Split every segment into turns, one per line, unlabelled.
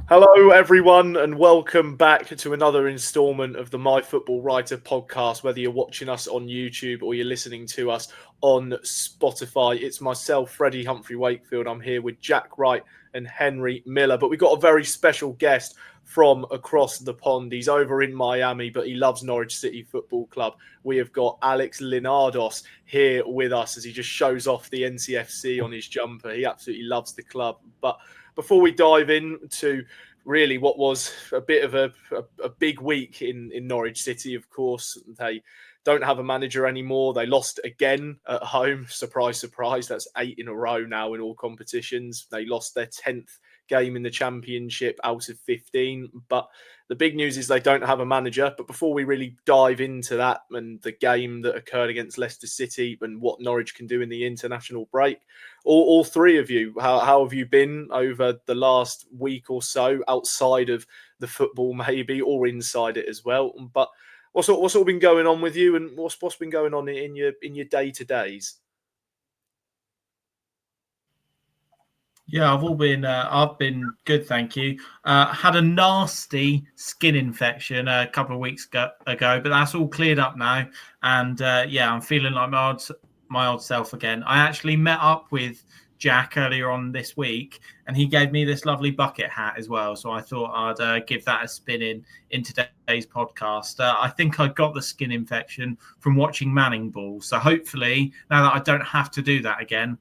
Hello, everyone, and welcome back to another instalment of the MyFootballWriter podcast. Whether you're watching us on YouTube or you're listening to us on Spotify, it's myself, Freddie Humphrey-Wakefield. I'm here with Jack Wright and Henry Miller, but we've got a very special guest from across the pond. He's over in Miami, but he loves Norwich City Football Club. We have got Alex Linardos here with us as he just shows off the NCFC on his jumper. He absolutely loves the club. But before we dive into really what was a bit of a big week in Norwich City, of course, they don't have a manager anymore. They lost again at home. Surprise, surprise. That's 8 in a row now in all competitions. They lost their 10th game in the Championship out of 15. But the big news is they don't have a manager. But before we really dive into that and the game that occurred against Leicester City and what Norwich can do in the international break, all three of you, how have you been over the last week or so, outside of the football maybe, or inside it as well? But what's all been going on with you, and what's been going on in your day-to-days?
Yeah, I've been good, thank you. Had a nasty skin infection a couple of weeks ago, but that's all cleared up now, and I'm feeling like my old self again. I actually met up with Jack earlier on this week, and he gave me this lovely bucket hat as well. So I thought I'd give that a spin in today's podcast. I think I got the skin infection from watching Manning Ball. So hopefully, now that I don't have to do that again,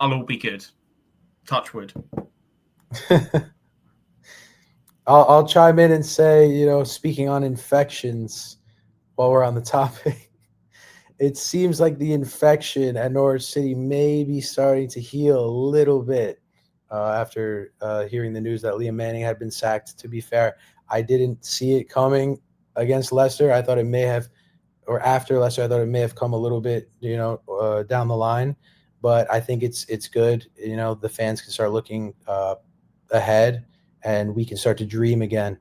I'll all be good. Touch wood.
I'll chime in and say, speaking on infections, while we're on the topic, it seems like the infection at Norwich City may be starting to heal a little bit after hearing the news that Liam Manning had been sacked. To be fair, I didn't see it coming against Leicester. I thought it may have, or after Leicester, I thought it may have come a little bit, down the line. But I think it's good. The fans can start looking ahead, and we can start to dream again.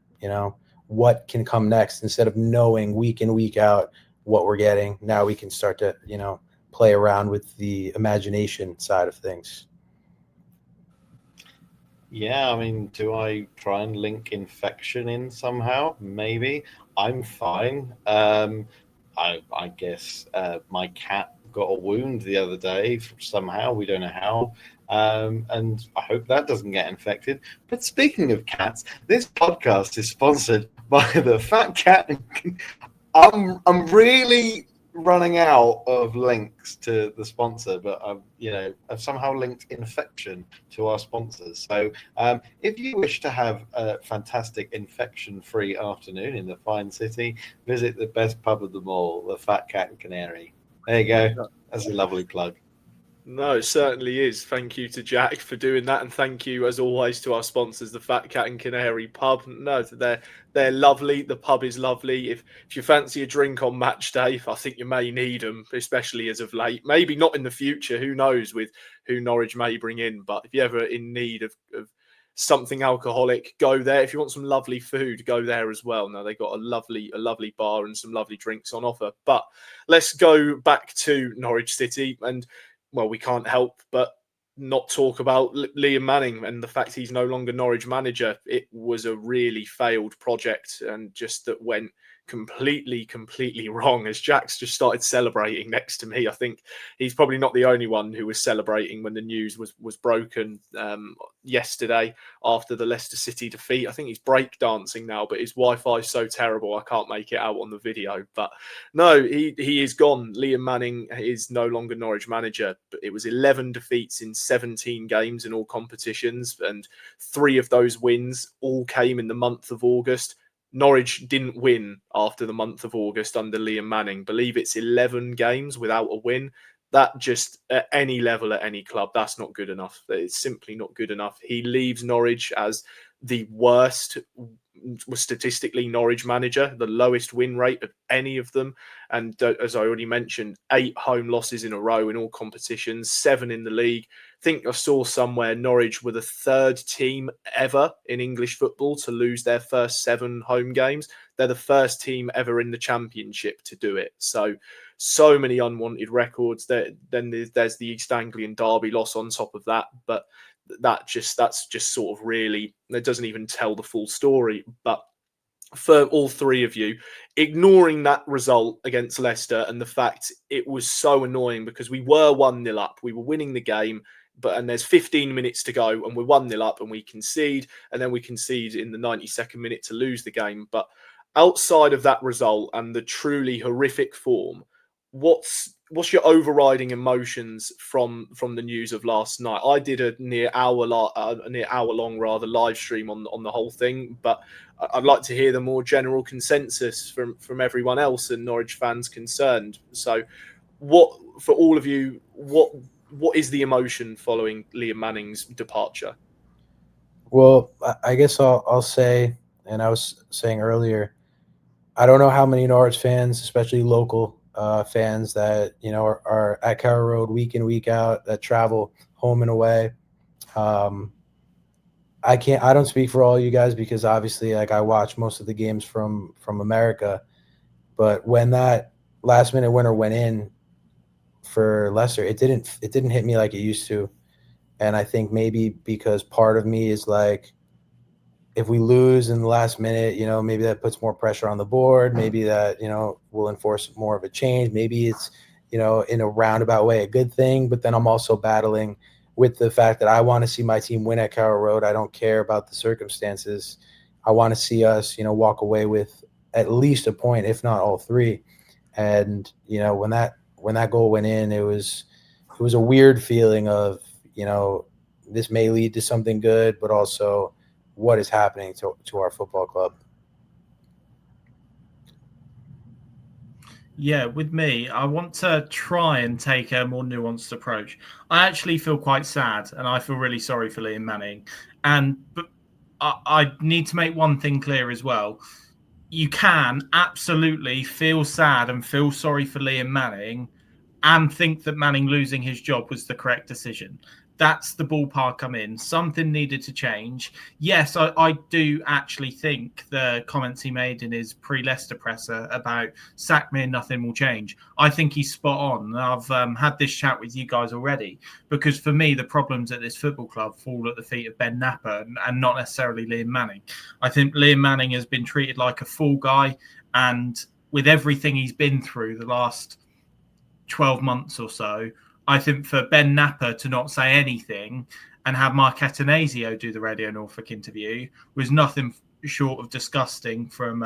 What can come next, instead of knowing week in, week out what we're getting. Now we can start to, play around with the imagination side of things.
Yeah, I mean, do I try and link infection in somehow? Maybe. I'm fine. I guess my cat got a wound the other day somehow. We don't know how. And I hope that doesn't get infected. But speaking of cats, this podcast is sponsored by the Fat Cat. I'm really running out of links to the sponsor, but I've somehow linked infection to our sponsors. So if you wish to have a fantastic infection-free afternoon in the fine city, visit the best pub of them all, the Fat Cat and Canary. There you go. That's a lovely plug.
No, it certainly is. Thank you to Jack for doing that, and thank you as always to our sponsors, the Fat Cat and Canary Pub. No, they're lovely. The pub is lovely. If you fancy a drink on match day, I think you may need them, especially as of late. Maybe not in the future. Who knows with who Norwich may bring in? But if you're ever in need of something alcoholic, go there. If you want some lovely food, go there as well. Now they've got a lovely bar and some lovely drinks on offer. But let's go back to Norwich City, and well, we can't help but not talk about Liam Manning and the fact he's no longer Norwich manager. It was a really failed project, and just that went completely wrong, as Jack's just started celebrating next to me. I think he's probably not the only one who was celebrating when the news was broken yesterday after the Leicester City defeat. I think he's breakdancing now, but his Wi-Fi is so terrible I can't make it out on the video. But no, he is gone. Liam Manning is no longer Norwich manager. But it was 11 defeats in 17 games in all competitions, and 3 of those wins all came in the month of August. Norwich didn't win after the month of August under Liam Manning. Believe it's 11 games without a win. That just, at any level, at any club, that's not good enough. It's simply not good enough. He leaves Norwich as the worst, statistically, Norwich manager, the lowest win rate of any of them. And as I already mentioned, 8 home losses in a row in all competitions, 7 in the league. I think I saw somewhere Norwich were the 3rd team ever in English football to lose their first 7 home games. They're the first team ever in the Championship to do it. So many unwanted records. Then there's the East Anglian derby loss on top of that. But that's just sort of really, it doesn't even tell the full story. But for all three of you, ignoring that result against Leicester and the fact it was so annoying because we were 1-0 up, we were winning the game, and there's 15 minutes to go and we're 1-0 up and we concede, and then we concede in the 92nd minute to lose the game. But outside of that result and the truly horrific form, what's your overriding emotions from the news of last night? I did a near hour long live stream on the whole thing, but I'd like to hear the more general consensus from everyone else and Norwich fans concerned. So, what for all of you? What is the emotion following Liam Manning's departure?
Well, I guess I'll say, and I was saying earlier, I don't know how many Norwich fans, especially local fans that are at Carrow Road week in, week out, that travel home and away. I don't speak for all you guys because obviously, like, I watch most of the games from America. But when that last minute winner went in for Leicester, it didn't hit me like it used to. And I think maybe because part of me is like, if we lose in the last minute, maybe that puts more pressure on the board. Maybe that, will enforce more of a change. Maybe it's, in a roundabout way, a good thing. But then I'm also battling with the fact that I want to see my team win at Carrow Road. I don't care about the circumstances. I want to see us, walk away with at least a point, if not all three. And, when that goal went in, it was a weird feeling of, this may lead to something good, but also what is happening to our football club.
Yeah, with me, I want to try and take a more nuanced approach. I actually feel quite sad, and I feel really sorry for Liam Manning. But I need to make one thing clear as well. You can absolutely feel sad and feel sorry for Liam Manning and think that Manning losing his job was the correct decision. That's the ballpark I'm in. Something needed to change. Yes, I do actually think the comments he made in his pre-Leicester presser about sack me and nothing will change, I think he's spot on. I've had this chat with you guys already, because for me, the problems at this football club fall at the feet of Ben Napper and not necessarily Liam Manning. I think Liam Manning has been treated like a fool guy, and with everything he's been through the last 12 months or so, I think for Ben Napper to not say anything and have Mark Atanasio do the Radio Norfolk interview was nothing short of disgusting from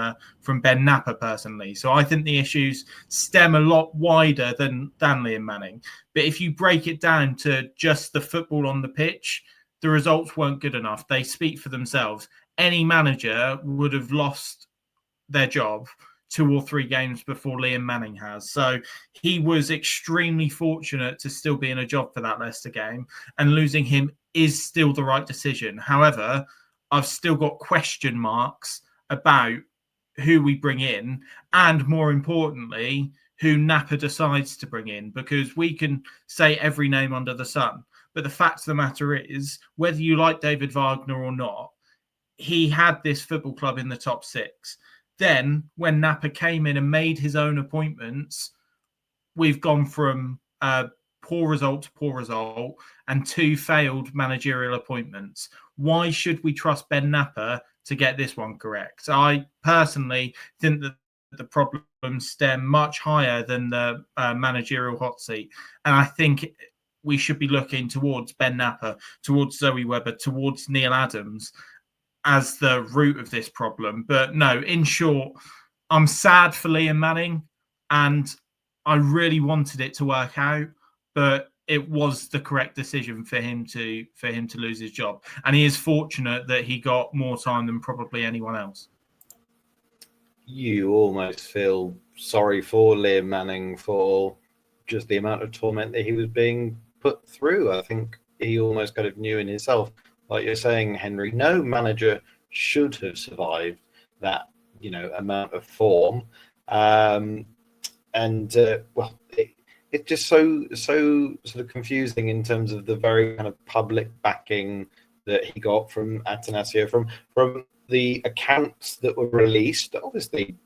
Ben Napper personally. So I think the issues stem a lot wider than Liam Manning. But if you break it down to just the football on the pitch, the results weren't good enough. They speak for themselves. Any manager would have lost their job 2 or 3 games before Liam Manning has. So he was extremely fortunate to still be in a job for that Leicester game, and losing him is still the right decision. However, I've still got question marks about who we bring in, and more importantly, who Napper decides to bring in, because we can say every name under the sun. But the fact of the matter is, whether you like David Wagner or not, he had this football club in the top 6. Then, when Napper came in and made his own appointments, we've gone from poor result to poor result and 2 failed managerial appointments. Why should we trust Ben Napper to get this one correct? I personally think that the problems stem much higher than the managerial hot seat. And I think we should be looking towards Ben Napper, towards Zoe Webber, towards Neil Adams as the root of this problem. But no, in short, I'm sad for Liam Manning, and I really wanted it to work out, but it was the correct decision for him to lose his job. And he is fortunate that he got more time than probably anyone else.
You almost feel sorry for Liam Manning for just the amount of torment that he was being put through. I think he almost kind of knew in himself, like you're saying, Henry, no manager should have survived that, amount of form. It's just so sort of confusing in terms of the very kind of public backing that he got from Atanasio, from the accounts that were released. Obviously,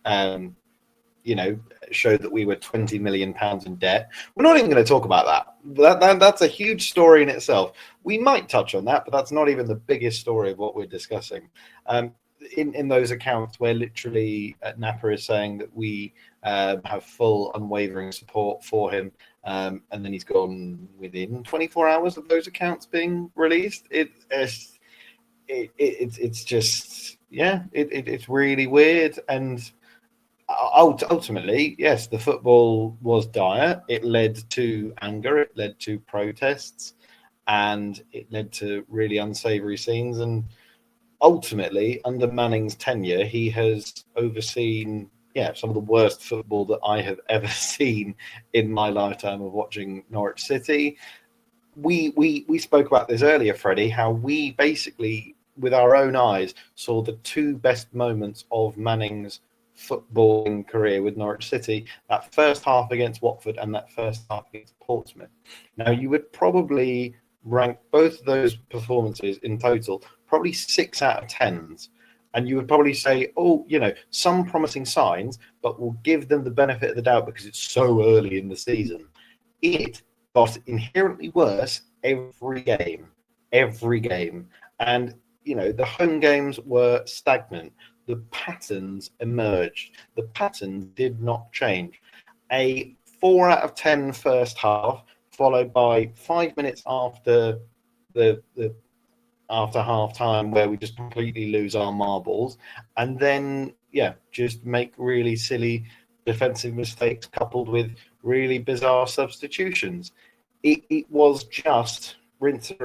showed that we were £20 million in debt. We're not even going to talk about that. That's a huge story in itself. We might touch on that, but that's not even the biggest story of what we're discussing. In those accounts where literally Napa is saying that we have full unwavering support for him, and then he's gone within 24 hours of those accounts being released. It's just, it's really weird. And ultimately, yes, the football was dire. It led to anger, it led to protests, and it led to really unsavory scenes. And ultimately, under Manning's tenure, he has overseen some of the worst football that I have ever seen in my lifetime of watching Norwich City. We spoke about this earlier, Freddie, how we basically, with our own eyes, saw the two best moments of Manning's footballing career with Norwich City, that first half against Watford and that first half against Portsmouth. Now, you would probably rank both of those performances in total probably 6 out of 10s. And you would probably say, some promising signs, but we'll give them the benefit of the doubt because it's so early in the season. It got inherently worse every game. And, the home games were stagnant. The patterns emerged. The patterns did not change. A 4 out of 10 first half, followed by 5 minutes after after half time where we just completely lose our marbles, and then just make really silly defensive mistakes coupled with really bizarre substitutions. It was just rinse and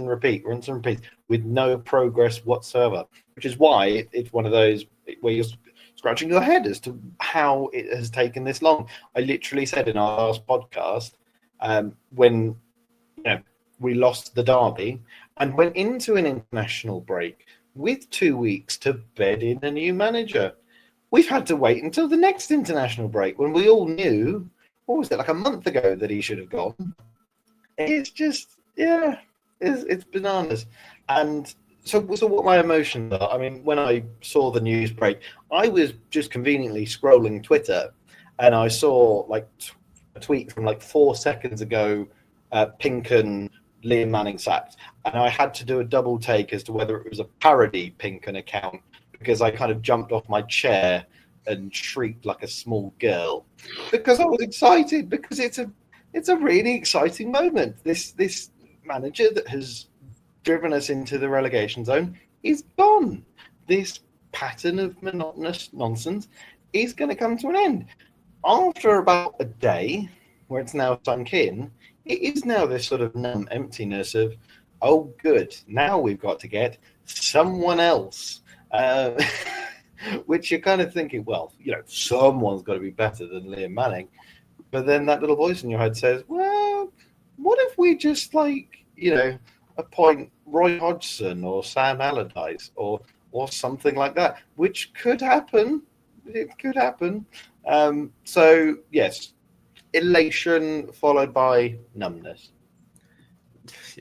repeat with no progress whatsoever, which is why it's one of those where you're scratching your head as to how it has taken this long. I literally said in our last podcast, when we lost the derby and went into an international break with 2 weeks to bed in a new manager, we've had to wait until the next international break when we all knew, what was it, like a month ago, that he should have gone. It's just, it's bananas. And so what my emotions are, I mean, when I saw the news break, I was just conveniently scrolling Twitter and I saw like a tweet from like 4 seconds ago, Pinken, Liam Manning sacked, and I had to do a double take as to whether it was a parody Pinken account, because I kind of jumped off my chair and shrieked like a small girl because I was excited, because it's a really exciting moment. This manager that has driven us into the relegation zone is gone. This pattern of monotonous nonsense is going to come to an end. After about a day, where it's now sunk in, it is now this sort of numb emptiness of, oh, good, now we've got to get someone else. Which you're kind of thinking, well, someone's got to be better than Liam Manning. But then that little voice in your head says, well, what if we just appoint Roy Hodgson or Sam Allardyce or something like that, which could happen. It could happen. So, yes, elation followed by numbness.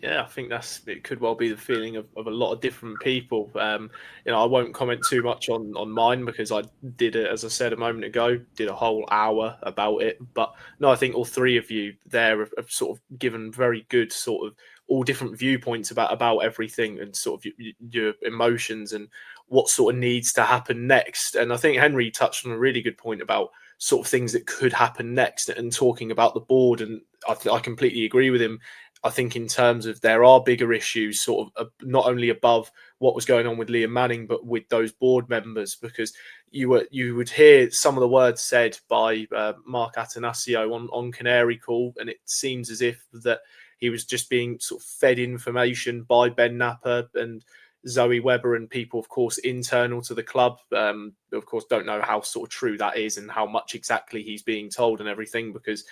Yeah, I think it could well be the feeling of a lot of different people. I won't comment too much on mine because I did it, as I said a moment ago, did a whole hour about it. But no, I think all three of you there have sort of given very good sort of all different viewpoints about everything and sort of your emotions and what sort of needs to happen next. And I think Henry touched on a really good point about sort of things that could happen next and talking about the board. And I completely agree with him. I think in terms of there are bigger issues sort of not only above what was going on with Liam Manning, but with those board members, because you would hear some of the words said by Mark Atanasio on Canary Call, and it seems as if that he was just being sort of fed information by Ben Napper and Zoe Webber and people, of course, internal to the club. Of course, don't know how sort of true that is and how much exactly he's being told and everything, because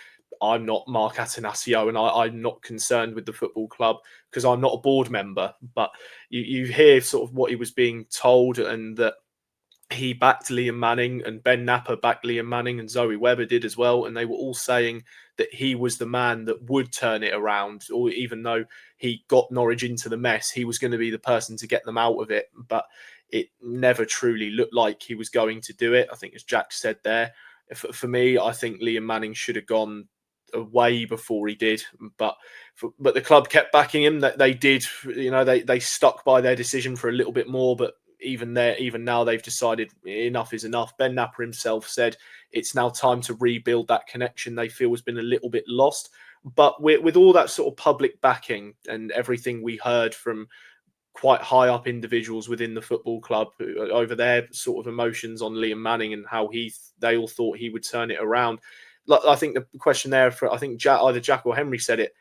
I'm not Mark Atanasio and I'm not concerned with the football club because I'm not a board member. But you hear sort of what he was being told, and that he backed Liam Manning and Ben Napper backed Liam Manning and Zoe Webber did as well. And they were all saying that he was the man that would turn it around, or even though he got Norwich into the mess, he was going to be the person to get them out of it. But it never truly looked like he was going to do it. I think, as Jack said there, For me, I think Liam Manning should have gone way before he did, but the club kept backing him. That they did, they stuck by their decision for a little bit more, but even now they've decided enough is enough. Ben Napper himself said it's now time to rebuild that connection they feel has been a little bit lost. But with all that sort of public backing and everything we heard from quite high up individuals within the football club over their sort of emotions on Liam Manning and how they all thought he would turn it around. I think the question there I think either Jack or Henry said it.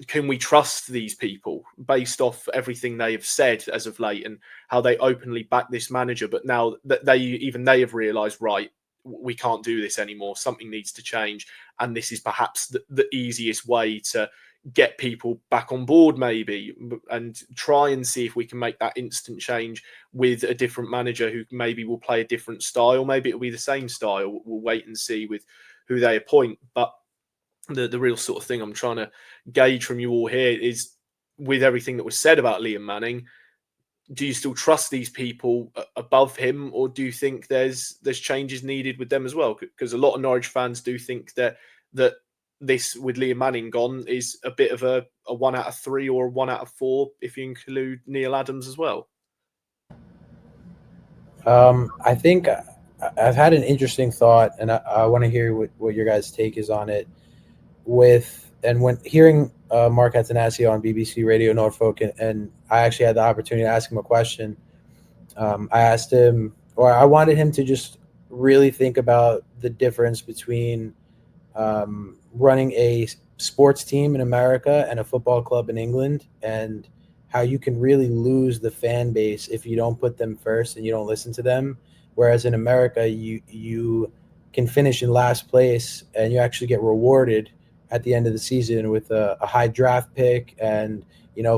Can we trust these people based off everything they have said as of late and how they openly back this manager? But now that they have realised, right, we can't do this anymore. Something needs to change, and this is perhaps the easiest way to get people back on board, maybe, and try and see if we can make that instant change with a different manager who maybe will play a different style. Maybe it'll be the same style. We'll wait and see with who they appoint. But the real sort of thing I'm trying to gauge from you all here is, with everything that was said about Liam Manning, do you still trust these people above him, or do you think there's changes needed with them as well? Because a lot of Norwich fans do think that this, with Liam Manning gone, is a bit of a 1 out of 3 or a 1 out of 4 if you include Neil Adams as well.
I think I've had an interesting thought, and I want to hear what your guys' take is on it. When hearing Mark Atanasio on BBC Radio Norfolk, and I actually had the opportunity to ask him a question. I asked him, or I wanted him to just really think about the difference between running a sports team in America and a football club in England, and how you can really lose the fan base if you don't put them first and you don't listen to them. Whereas in America, you can finish in last place and you actually get rewarded at the end of the season with a high draft pick, and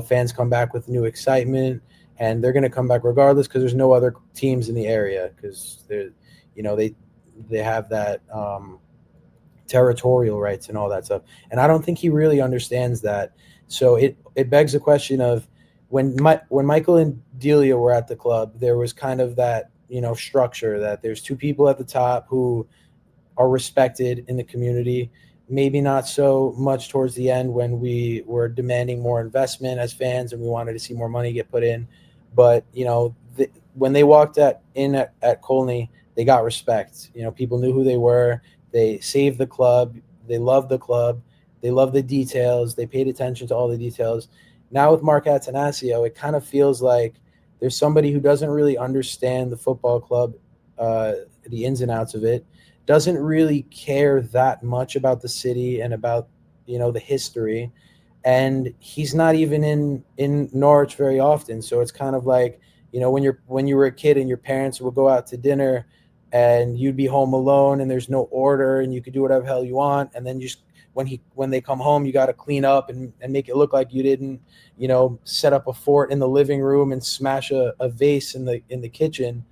fans come back with new excitement, and they're going to come back regardless because there's no other teams in the area, because they have that territorial rights and all that stuff. And I don't think he really understands that. So it begs the question of, when Michael and Delia were at the club, there was kind of that structure that there's two people at the top who are respected in the community. Maybe not so much towards the end when we were demanding more investment as fans and we wanted to see more money get put in. But, when they walked in at Colney, they got respect. People knew who they were. They saved the club. They loved the club. They loved the details. They paid attention to all the details. Now with Mark Atanasio, it kind of feels like there's somebody who doesn't really understand the football club, the ins and outs of it, doesn't really care that much about the city and about, the history. And he's not even in Norwich very often. So it's kind of like, when you were a kid and your parents would go out to dinner and you'd be home alone and there's no order and you could do whatever hell you want. And then when they come home, you got to clean up and make it look like you didn't, set up a fort in the living room and smash a vase in the kitchen.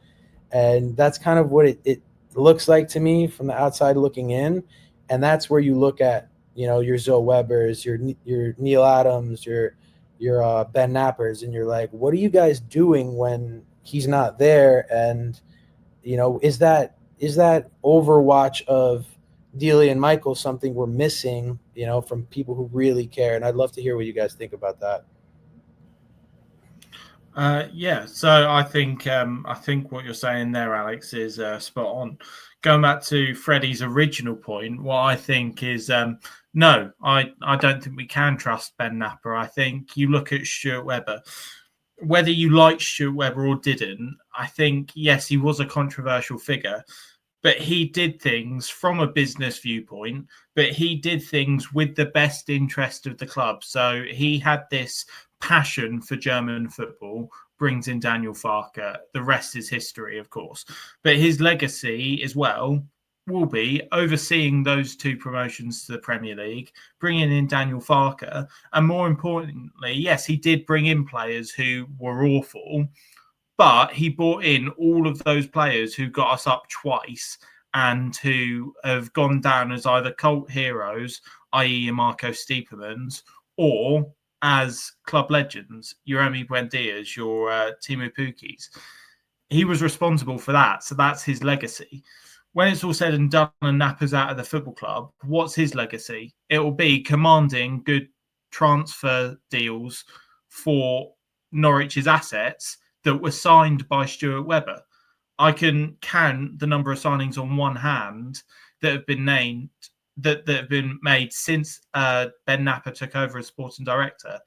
And that's kind of what it looks like to me from the outside looking in. And that's where you look at, your Zoe Webbers, your Neil Adams, your Ben Nappers, and you're like, what are you guys doing when he's not there? And, is that overwatch of Delia and Michael something we're missing, from people who really care? And I'd love to hear what you guys think about that.
So I think what you're saying there, Alex, is spot on. Going back to Freddie's original point, what I think is no, I don't think we can trust Ben Napper. I think you look at Stuart Webber. Whether you liked Stuart Webber or didn't, I think, yes, he was a controversial figure, but he did things from a business viewpoint, but he did things with the best interest of the club. So he had this passion for German football, brings in Daniel Farke. The rest is history, of course. But his legacy as well will be overseeing those 2 promotions to the Premier League, bringing in Daniel Farke. And more importantly, yes, he did bring in players who were awful, but he brought in all of those players who got us up twice and who have gone down as either cult heroes, i.e. your Marco Stiepermans, or as club legends, your Emi Buendias, your Timo Pukis. He was responsible for that. So that's his legacy. when it's all said and done and Napper's out of the football club, what's his legacy? It will be commanding good transfer deals for Norwich's assets that were signed by Stuart Webber. I can count the number of signings on one hand that have been named, that have been made since Ben Napper took over as sporting director,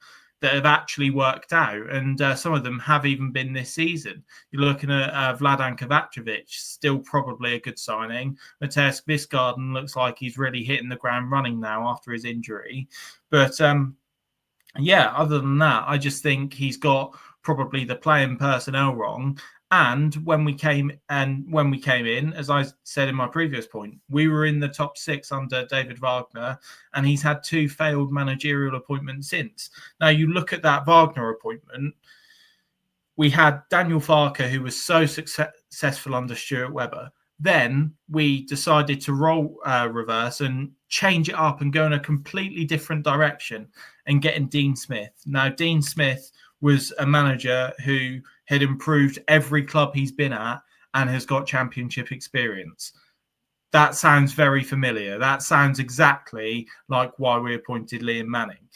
that have actually worked out. And some of them have even been this season. You're looking at Vladan Kovacevic, still probably a good signing. Mateusz Visgarden looks like he's really hitting the ground running now after his injury. But other than that, I just think he's got probably the playing personnel wrong. And when we came in, as I said in my previous point, we were in the top 6 under David Wagner, and he's had 2 failed managerial appointments since. Now, you look at that Wagner appointment, we had Daniel Farke, who was so successful under Stuart Webber. Then we decided to role reverse and change it up and go in a completely different direction and get in Dean Smith. Now, Dean Smith was a manager who had improved every club he's been at and has got championship experience. That sounds very familiar. That sounds exactly like why we appointed Liam Manning.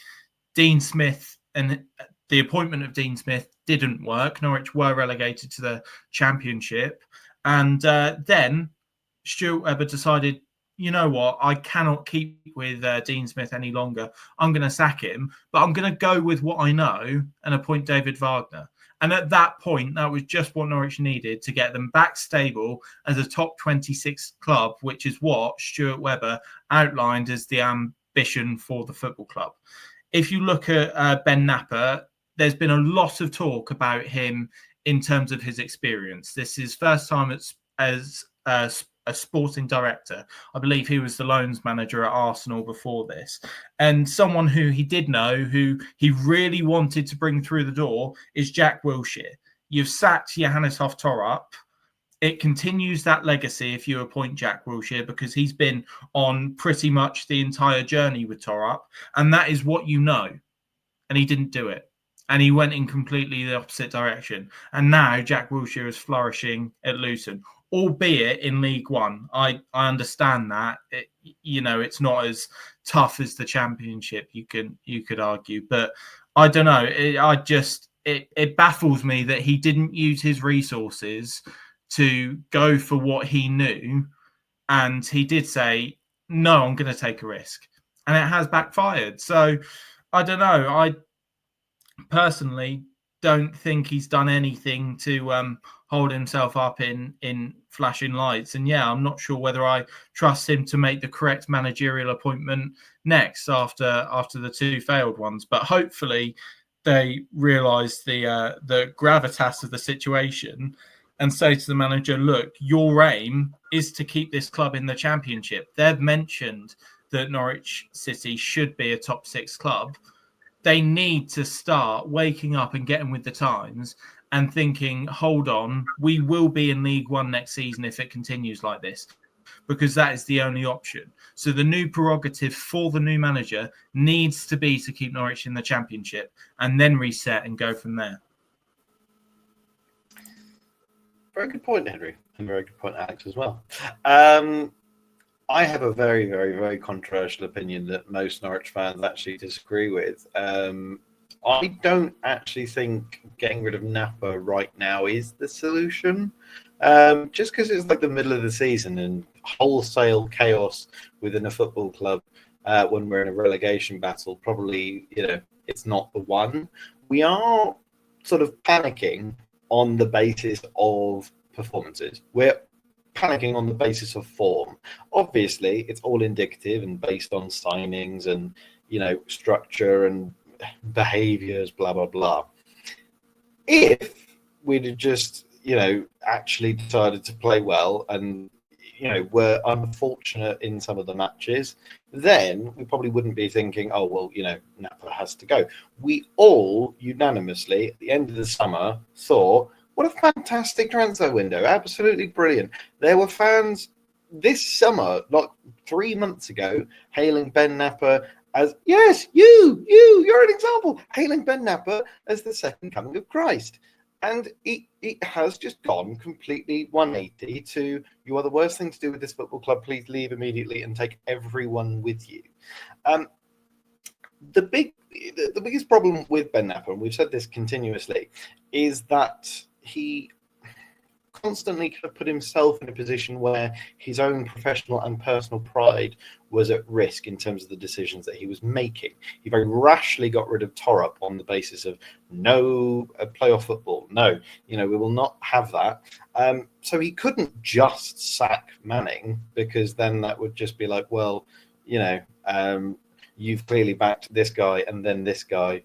Dean Smith, and the appointment of Dean Smith didn't work. Norwich were relegated to the championship. And then Stuart Webber decided, you know what, I cannot keep with Dean Smith any longer. I'm going to sack him, but I'm going to go with what I know and appoint David Wagner. And at that point, that was just what Norwich needed to get them back stable as a top 26 club, which is what Stuart Webber outlined as the ambition for the football club. If you look at Ben Napper, there's been a lot of talk about him in terms of his experience. This is his first time as a sporting director. I believe he was the loans manager at Arsenal before this. And someone who he did know, who he really wanted to bring through the door, is Jack Wilshere. You've sacked Johannes Hoff-Torp. It continues that legacy if you appoint Jack Wilshere, because he's been on pretty much the entire journey with Torp, and that is what you know. And he didn't do it. And he went in completely the opposite direction. And now Jack Wilshere is flourishing at Luton, albeit in League One. I understand that. It's not as tough as the Championship, you could argue. But I don't know. It baffles me that he didn't use his resources to go for what he knew. And he did say, no, I'm going to take a risk. And it has backfired. So I don't know. I personally don't think he's done anything to hold himself up in flashing lights. And I'm not sure whether I trust him to make the correct managerial appointment next after the 2 failed ones. But hopefully they realise the gravitas of the situation and say to the manager, look, your aim is to keep this club in the Championship. They've mentioned that Norwich City should be a top 6 club. They need to start waking up and getting with the times and thinking, hold on, we will be in League One next season if it continues like this, because that is the only option. So the new prerogative for the new manager needs to be to keep Norwich in the Championship and then reset and go from there.
Very good point, Henry, and very good point, Alex, as well. I have a very, very, very controversial opinion that most Norwich fans actually disagree with. I don't actually think getting rid of Napper right now is the solution. Just because it's like the middle of the season and wholesale chaos within a football club when we're in a relegation battle, probably, it's not the one. We are sort of panicking on the basis of performances. We're panicking on the basis of form. Obviously, it's all indicative and based on signings and, structure and behaviors, blah, blah, blah. If we'd have just, actually decided to play well and, were unfortunate in some of the matches, then we probably wouldn't be thinking, oh, well, Napper has to go. We all unanimously, at the end of the summer, thought, what a fantastic transfer window. Absolutely brilliant. There were fans this summer, like 3 months ago, hailing Ben Napper as, yes, you're an example, hailing Ben Napper as the second coming of Christ. And it has just gone completely 180 to, you are the worst thing to do with this football club. Please leave immediately and take everyone with you. The biggest problem with Ben Napper, and we've said this continuously, is that he constantly kind of put himself in a position where his own professional and personal pride was at risk in terms of the decisions that he was making. He very rashly got rid of Torup on the basis of no playoff football. No, we will not have that. So he couldn't just sack Manning, because then that would just be like, well, you've clearly backed this guy and then this guy.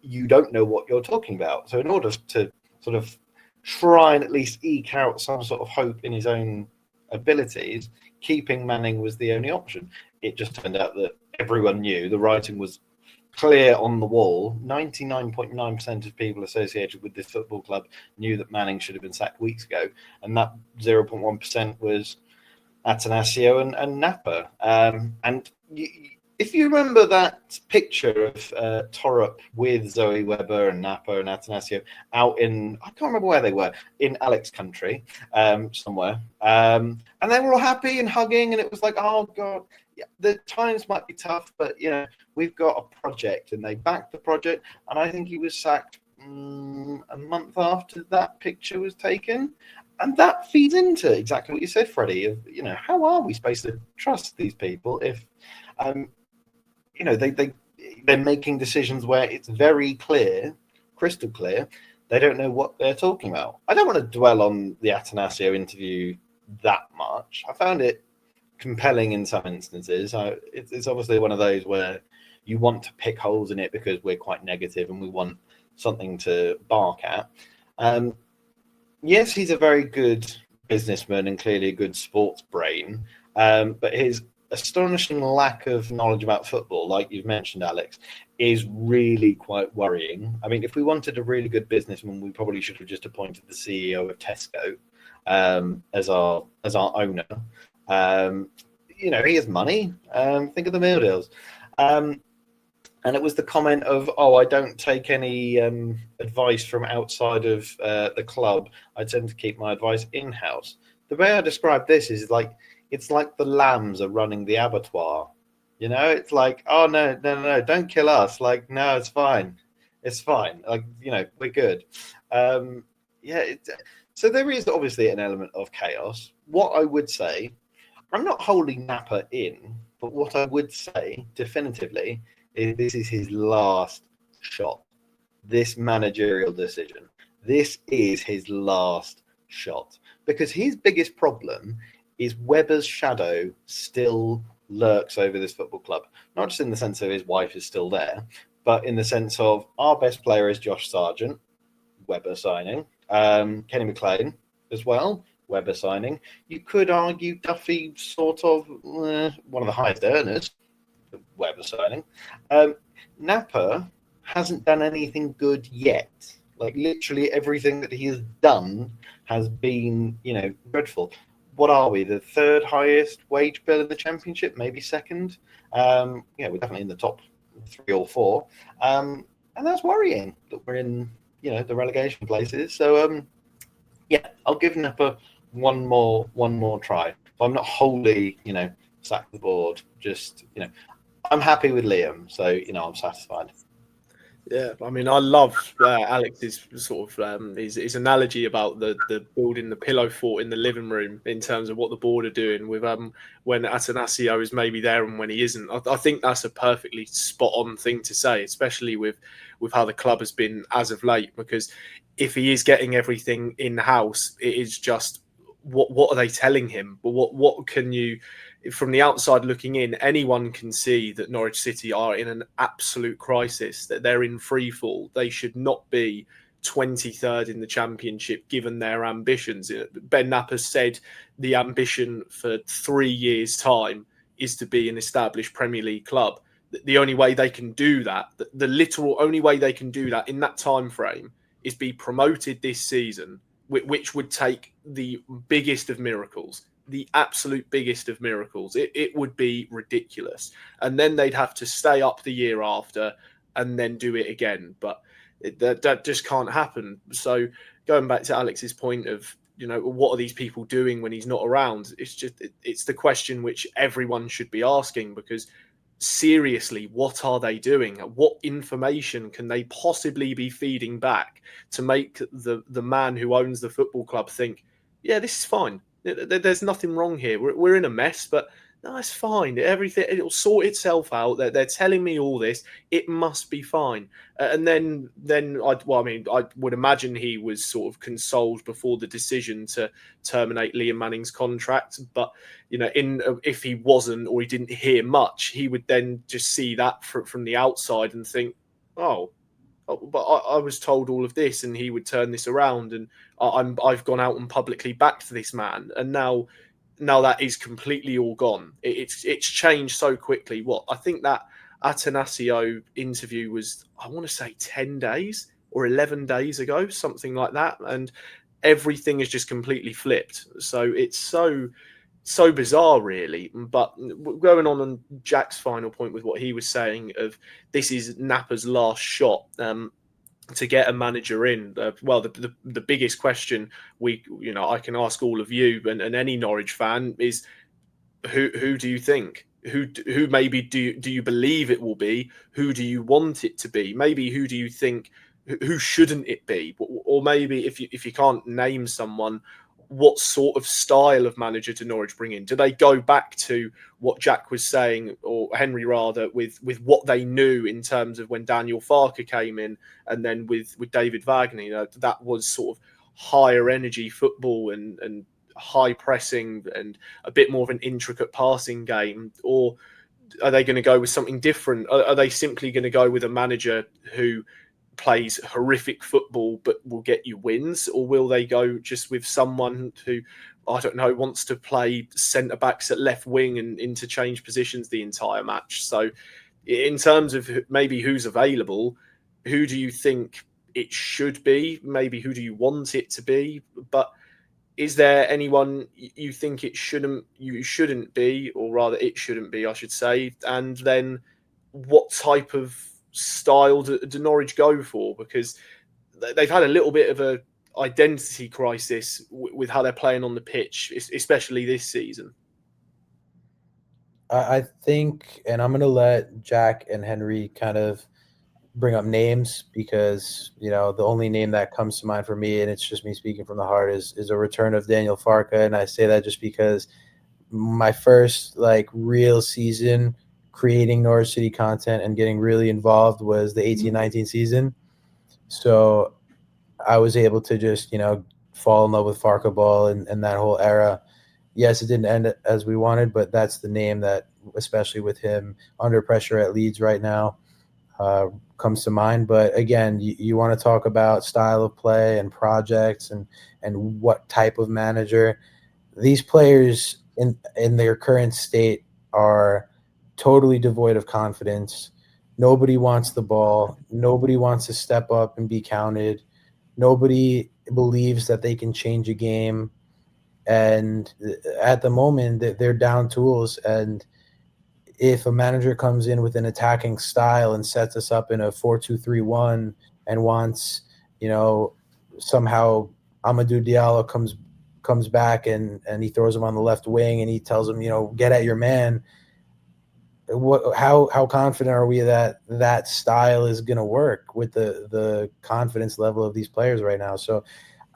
You don't know what you're talking about. So in order to sort of try and at least eke out some sort of hope in his own abilities, keeping Manning was the only option. It just turned out that everyone knew, the writing was clear on the wall. 99.9% of people associated with this football club knew that Manning should have been sacked weeks ago, and that 0.1% was Atanasio and Napper. If you remember that picture of Torup with Zoe Webber and Napper and Atanasio out in, I can't remember where they were, in Alex country, somewhere. And they were all happy and hugging, and it was like, oh, God, yeah, the times might be tough, but, we've got a project, and they backed the project. And I think he was sacked a month after that picture was taken. And that feeds into exactly what you said, Freddie, of, how are we supposed to trust these people if... they're making decisions where it's very clear, crystal clear, they don't know what they're talking about. I don't want to dwell on the Atanasio interview that much. I found it compelling in some instances. It's obviously one of those where you want to pick holes in it because we're quite negative and we want something to bark at. Yes, he's a very good businessman and clearly a good sports brain, but his astonishing lack of knowledge about football, like you've mentioned, Alex, is really quite worrying. I mean, if we wanted a really good businessman, we probably should have just appointed the CEO of Tesco as our owner. He has money. Think of the meal deals. And it was the comment of, I don't take any advice from outside of the club. I tend to keep my advice in-house. The way I describe this is like, it's like the lambs are running the abattoir. It's like, oh, no, don't kill us. Like, no, it's fine. It's fine. Like, we're good. So there is obviously an element of chaos. What I would say, I'm not holding Napper in, but what I would say definitively is this is his last shot. This managerial decision. This is his last shot. Because his biggest problem is Webber's shadow still lurks over this football club. Not just in the sense of his wife is still there, but in the sense of our best player is Josh Sargent, Webber signing. Kenny McLean as well, Webber signing. You could argue Duffy sort of one of the highest earners, Webber signing. Napper hasn't done anything good yet. Like literally everything that he has done has been, dreadful. What are we? The third highest wage bill in the championship, maybe second. We're definitely in the top 3 or 4, and that's worrying that we're in, the relegation places. So, I'll give Napper one more try. But I'm not wholly, sack the board. Just, I'm happy with Liam, so I'm satisfied.
Yeah, I mean, I love Alex's sort of his analogy about the building the pillow fort in the living room in terms of what the board are doing with when Atanasio is maybe there and when he isn't. I think that's a perfectly spot on thing to say, especially with how the club has been as of late. Because if he is getting everything in house, it is just what are they telling him? But what can you? From the outside looking in, anyone can see that Norwich City are in an absolute crisis, that they're in free fall. They should not be 23rd in the championship given their ambitions. Ben Napper said the ambition for 3 years' time is to be an established Premier League club. The only way they can do that, the literal only way they can do that in that time frame is be promoted this season, which would take the biggest of miracles. The absolute biggest of miracles. It would be ridiculous. And then they'd have to stay up the year after and then do it again. But that just can't happen. So going back to Alex's point of, what are these people doing when he's not around? It's the question which everyone should be asking, because seriously, what are they doing? What information can they possibly be feeding back to make the man who owns the football club think, yeah, this is fine. There's nothing wrong here. We're in a mess, but no, it's fine. It'll sort itself out. They're telling me all this. It must be fine. And then I would imagine he was sort of consoled before the decision to terminate Liam Manning's contract. But if he wasn't, or he didn't hear much, he would then just see that from the outside and think, oh, but I was told all of this, and he would turn this around, and I've gone out and publicly backed this man, and now that is completely all gone. It's changed so quickly. I think that Atanasio interview was, I want to say 10 days or 11 days ago, something like that, and everything is just completely flipped. So it's so bizarre, really. But going on Jack's final point with what he was saying of this is Napa's last shot to get a manager in. The biggest question I can ask all of you and any Norwich fan is who do you think? Who maybe do you believe it will be? Who do you want it to be? Maybe who do you think? Who shouldn't it be? Or maybe if you can't name someone, what sort of style of manager do Norwich bring in? Do they go back to what Jack was saying, or Henry rather, with what they knew in terms of when Daniel Farke came in, and then with David Wagner? That was sort of higher energy football and high pressing and a bit more of an intricate passing game? Or are they going to go with something different? Are they simply going to go with a manager who plays horrific football but will get you wins? Or will they go just with someone who, I don't know, wants to play centre backs at left wing and interchange positions the entire match? So in terms of maybe who's available, who do you think it should be? Maybe who do you want it to be? But is there anyone you think it shouldn't be, or rather it shouldn't be, I should say? And then what type of style do Norwich go for? Because they've had a little bit of a identity crisis with how they're playing on the pitch, especially this season.
I think, and I'm going to let Jack and Henry kind of bring up names, because the only name that comes to mind for me, and it's just me speaking from the heart, is a return of Daniel Farke. And I say that just because my first real season creating Norwich City content and getting really involved was the 18-19 season. So I was able to just, fall in love with Farke ball and that whole era. Yes, it didn't end as we wanted, but that's the name that, especially with him under pressure at Leeds right now, comes to mind. But again, you want to talk about style of play and projects and what type of manager. These players in their current state are totally devoid of confidence. Nobody wants the ball. Nobody wants to step up and be counted. Nobody believes that they can change a game. And at the moment, they're down tools. And if a manager comes in with an attacking style and sets us up in a 4-2-3-1 and wants, somehow Amadou Diallo comes back and he throws him on the left wing and he tells him, get at your man. How confident are we that style is going to work with the confidence level of these players right now? So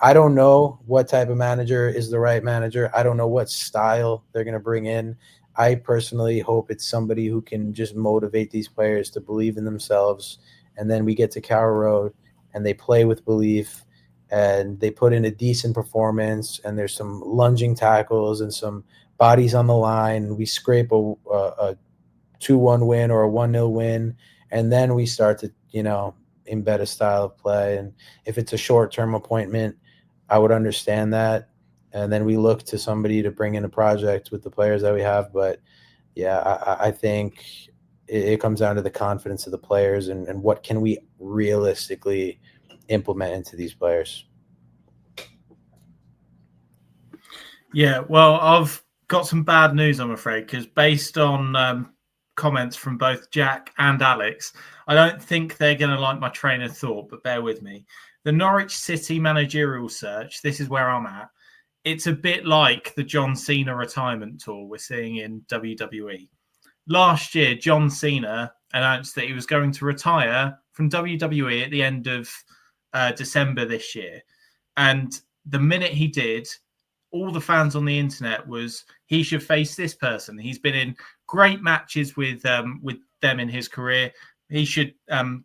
I don't know what type of manager is the right manager. I don't know what style they're going to bring in. I personally hope it's somebody who can just motivate these players to believe in themselves. And then we get to Carrow Road and they play with belief and they put in a decent performance and there's some lunging tackles and some bodies on the line. We scrape a 2-1 win or a 1-0 win, and then we start to, embed a style of play. And if it's a short-term appointment, I would understand that. And then we look to somebody to bring in a project with the players that we have. But, yeah, I think it comes down to the confidence of the players and what can we realistically implement into these players.
Yeah, well, I've got some bad news, I'm afraid, because based on comments from both Jack and Alex. I don't think they're going to like my train of thought, but bear with me. The Norwich City managerial search, this is where I'm at. It's a bit like the John Cena retirement tour we're seeing in WWE. Last year, John Cena announced that he was going to retire from WWE at the end of December this year. And the minute he did, all the fans on the internet was, he should face this person. He's been in great matches with them in his career. He should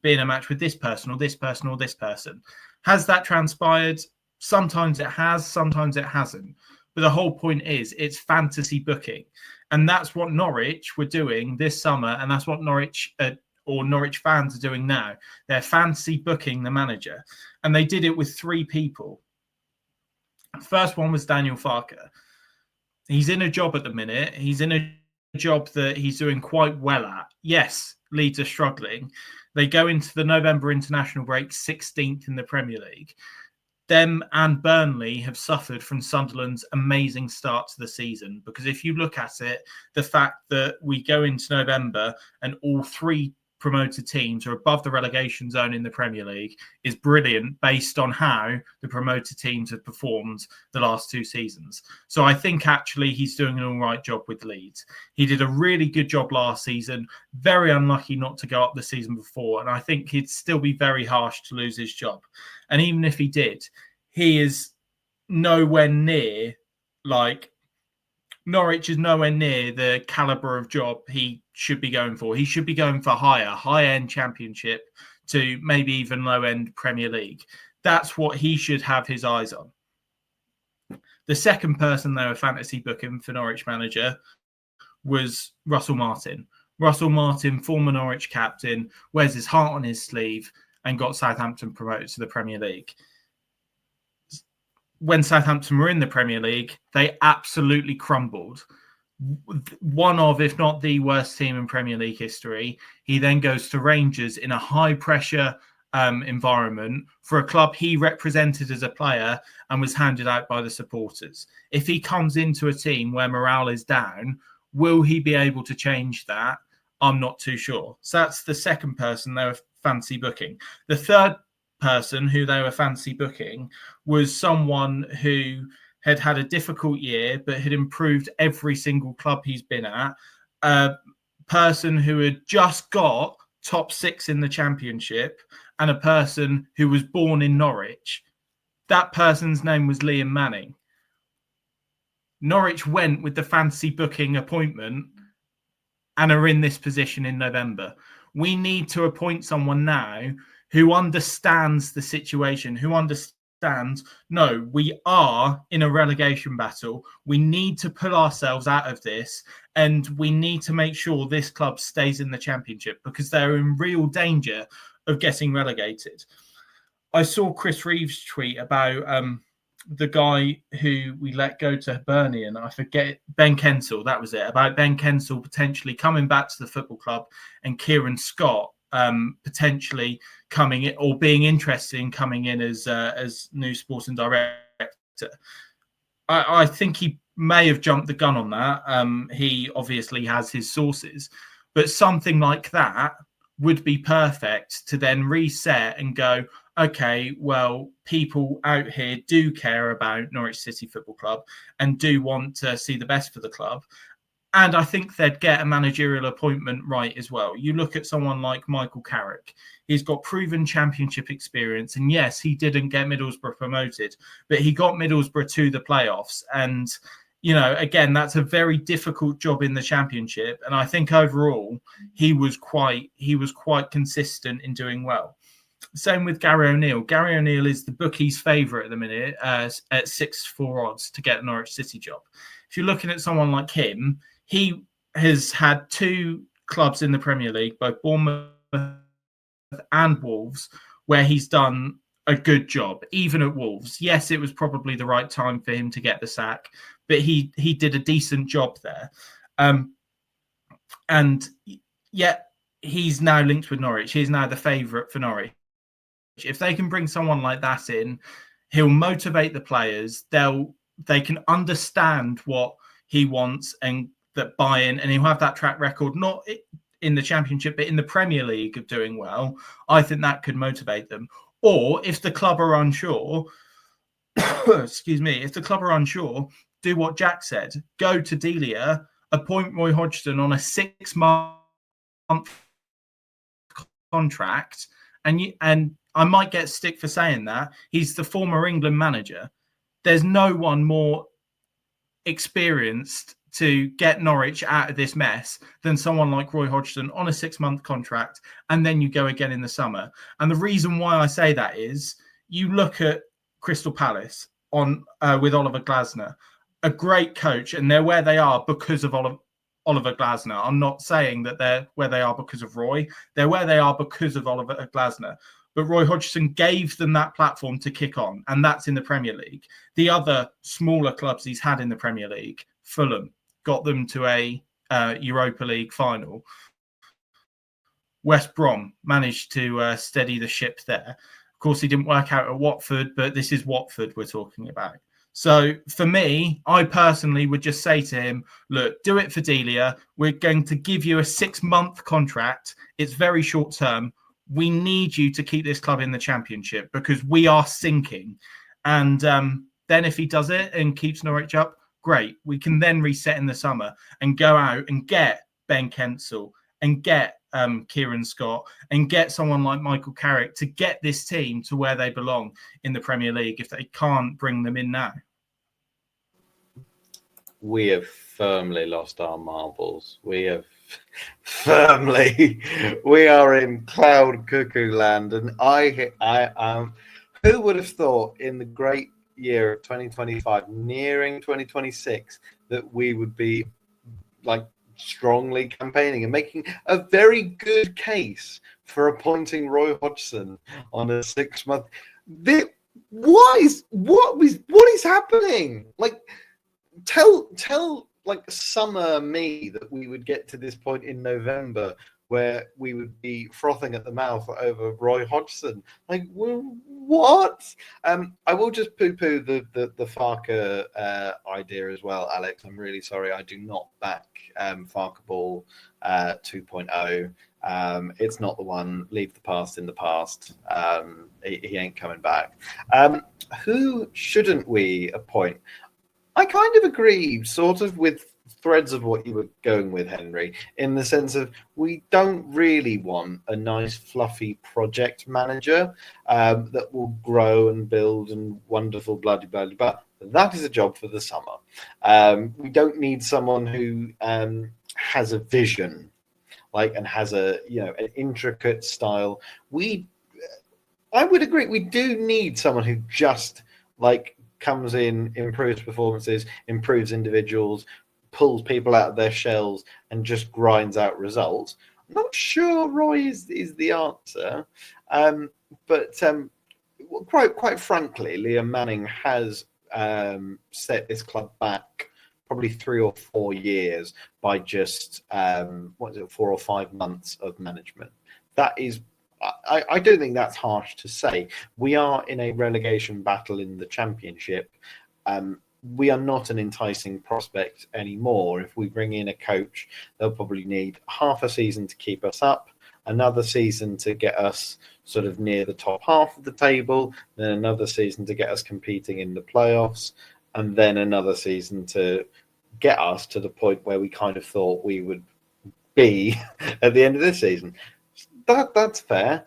be in a match with this person or this person or this person. Has that transpired? Sometimes it has, sometimes it hasn't. But the whole point is it's fantasy booking. And that's what Norwich were doing this summer. And that's what Norwich fans are doing now. They're fantasy booking the manager. And they did it with 3 people. First one was Daniel Farke. He's in a job at the minute. He's in a job that he's doing quite well at. Yes, Leeds are struggling. They go into the November international break 16th in the Premier League. Them and Burnley have suffered from Sunderland's amazing start to the season, because if you look at it, the fact that we go into November and all 3 promoted teams are above the relegation zone in the Premier League is brilliant based on how the promoted teams have performed the last 2 seasons. So I think actually he's doing an all right job with Leeds. He did a really good job last season, very unlucky not to go up the season before, and I think he'd still be very harsh to lose his job. And even if he did, he is nowhere near, like, Norwich is nowhere near the caliber of job he should be going for. He should be going for high-end Championship to maybe even low-end Premier League. That's what he should have his eyes on. The second person they were fantasy booking for Norwich manager was Russell Martin. Russell Martin, former Norwich captain, wears his heart on his sleeve and got Southampton promoted to the Premier League. When Southampton were in the Premier League, they absolutely crumbled. One of, if not the worst team in Premier League history. He then goes to Rangers in a high-pressure environment for a club he represented as a player and was handed out by the supporters. If he comes into a team where morale is down, will he be able to change that? I'm not too sure. So that's the second person they were fancy booking. The third person who they were fancy booking was someone who had had a difficult year but had improved every single club he's been at. A person who had just got top 6 in the Championship and a person who was born in Norwich. That person's name was Liam Manning. Norwich went with the fancy booking appointment and are in this position in November. We need to appoint someone now who understands the situation, who understands, no, we are in a relegation battle. We need to pull ourselves out of this, and we need to make sure this club stays in the Championship because they're in real danger of getting relegated. I saw Chris Reeves' tweet about the guy who we let go to Hibernian. I forget, Ben Kensell, that was it, about Ben Kensell potentially coming back to the football club and Kieran Scott potentially coming in or being interested in coming in as new sporting director. I think he may have jumped the gun on that. He obviously has his sources, but something like that would be perfect to then reset and go, okay, well, people out here do care about Norwich City Football Club and do want to see the best for the club. And I think they'd get a managerial appointment right as well. You look at someone like Michael Carrick. He's got proven Championship experience. And yes, he didn't get Middlesbrough promoted, but he got Middlesbrough to the playoffs. And, you know, again, that's a very difficult job in the Championship. And I think overall, he was quite consistent in doing well. Same with Gary O'Neill. Gary O'Neill is the bookie's favourite at the minute at 6-4 odds to get a Norwich City job. If you're looking at someone like him, he has had 2 clubs in the Premier League, both Bournemouth and Wolves, where he's done a good job, even at Wolves. Yes, it was probably the right time for him to get the sack, but he did a decent job there. And yet he's now linked with Norwich. He's now the favourite for Norwich. If they can bring someone like that in, he'll motivate the players. They can understand what he wants and that buy in, and he'll have that track record, not in the Championship, but in the Premier League of doing well, I think that could motivate them. Or if the club are unsure, excuse me, if the club are unsure, do what Jack said. Go to Delia, appoint Roy Hodgson on a 6-month contract, and I might get stick for saying that. He's the former England manager. There's no one more experienced to get Norwich out of this mess than someone like Roy Hodgson on a 6-month contract, and then you go again in the summer. And the reason why I say that is you look at Crystal Palace on with Oliver Glasner, a great coach, and they're where they are because of Oliver Glasner. I'm not saying that they're where they are because of Roy. They're where they are because of Oliver Glasner. But Roy Hodgson gave them that platform to kick on, and that's in the Premier League. The other smaller clubs he's had in the Premier League, Fulham, got them to a Europa League final. West Brom managed to steady the ship there. Of course, he didn't work out at Watford, but this is Watford we're talking about. So for me, I personally would just say to him, look, do it for Delia. We're going to give you a 6-month contract. It's very short term. We need you to keep this club in the Championship because we are sinking. And then if he does it and keeps Norwich up, great. We can then reset in the summer and go out and get Ben Kensel and get Kieran Scott and get someone like Michael Carrick to get this team to where they belong in the Premier League if they can't bring them in now.
We have firmly lost our marbles. We have firmly, we are in cloud cuckoo land. And I who would have thought in the great year of 2025, nearing 2026, that we would be like strongly campaigning and making a very good case for appointing Roy Hodgson on a 6-month. What is happening? Like, tell like summer me that we would get to this point in November where we would be frothing at the mouth over Roy Hodgson. Like, what? I will just poo-poo the Farker idea as well, Alex. I'm really sorry. I do not back Farker Ball 2.0. It's not the one. Leave the past in the past. He ain't coming back. Who shouldn't we appoint? I kind of agree, sort of, with threads of what you were going with, Henry, in the sense of we don't really want a nice, fluffy project manager that will grow and build and wonderful, blah, blah, blah, blah. That is a job for the summer. We don't need someone who has a vision, like, and has an intricate style. I would agree. We do need someone who just comes in, improves performances, improves individuals, pulls people out of their shells, and just grinds out results. I'm not sure Roy is the answer, but quite frankly, Liam Manning has set this club back probably 3 or 4 years by just 4 or 5 months of management. That is. I don't think that's harsh to say. We are in a relegation battle in the Championship. We are not an enticing prospect anymore. If we bring in a coach, they'll probably need half a season to keep us up, another season to get us sort of near the top half of the table, then another season to get us competing in the playoffs, and then another season to get us to the point where we kind of thought we would be at the end of this season. That's fair.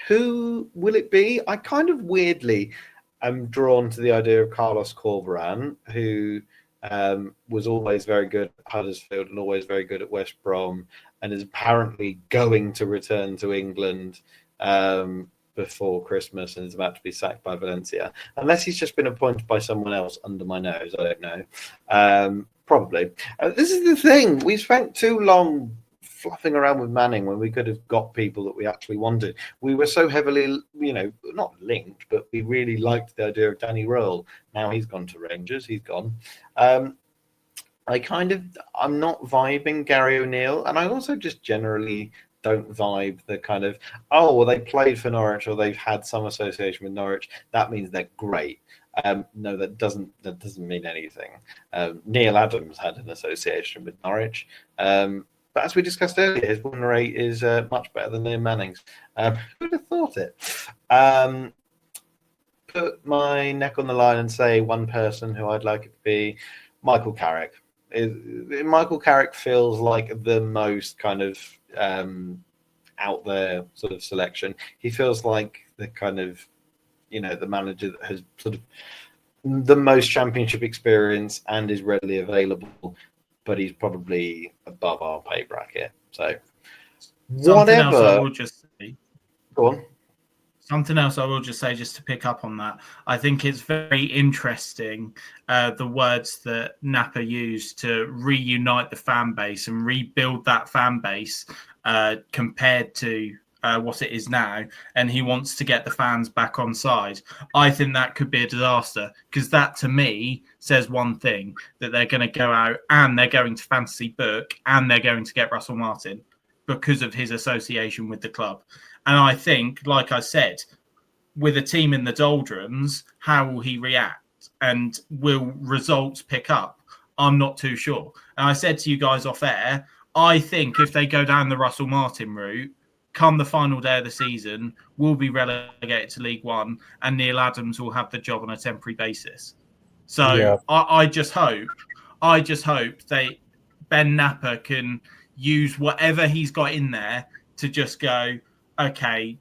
Who will it be? I kind of weirdly am drawn to the idea of Carlos Corberán, who was always very good at Huddersfield and always very good at West Brom, and is apparently going to return to England before Christmas and is about to be sacked by Valencia. Unless he's just been appointed by someone else under my nose, I don't know. Probably. This is the thing. We spent too long fluffing around with Manning when we could have got people that we actually wanted. We were so heavily, not linked, but we really liked the idea of Danny Röhl. Now he's gone to Rangers. He's gone. I'm not vibing Gary O'Neill, and I also just generally don't vibe the kind of, oh, well, they played for Norwich or they've had some association with Norwich. That means they're great. No, that doesn't mean anything. Neil Adams had an association with Norwich. But as we discussed earlier, his win rate is much better than Liam Manning's. Who would have thought it? Put my neck on the line and say one person who I'd like it to be, Michael Carrick. Michael Carrick feels like the most kind of out there sort of selection. He feels like the kind of, the manager that has sort of the most championship experience and is readily available, but he's probably above our pay bracket. So
Something else I will just say.
Go on.
Something else I will just say, just to pick up on that, I think it's very interesting the words that Napa used to reunite the fan base and rebuild that fan base compared to what it is now, and he wants to get the fans back on side. I think that could be a disaster, because that to me says one thing, that they're going to go out and they're going to fantasy book and they're going to get Russell Martin because of his association with the club. And I think, like I said, with a team in the doldrums, how will he react? And will results pick up? I'm not too sure. And I said to you guys off air, I think if they go down the Russell Martin route, come the final day of the season, we'll be relegated to League One and Neil Adams will have the job on a temporary basis. So yeah. I just hope Ben Napa can use whatever he's got in there to just go, okay,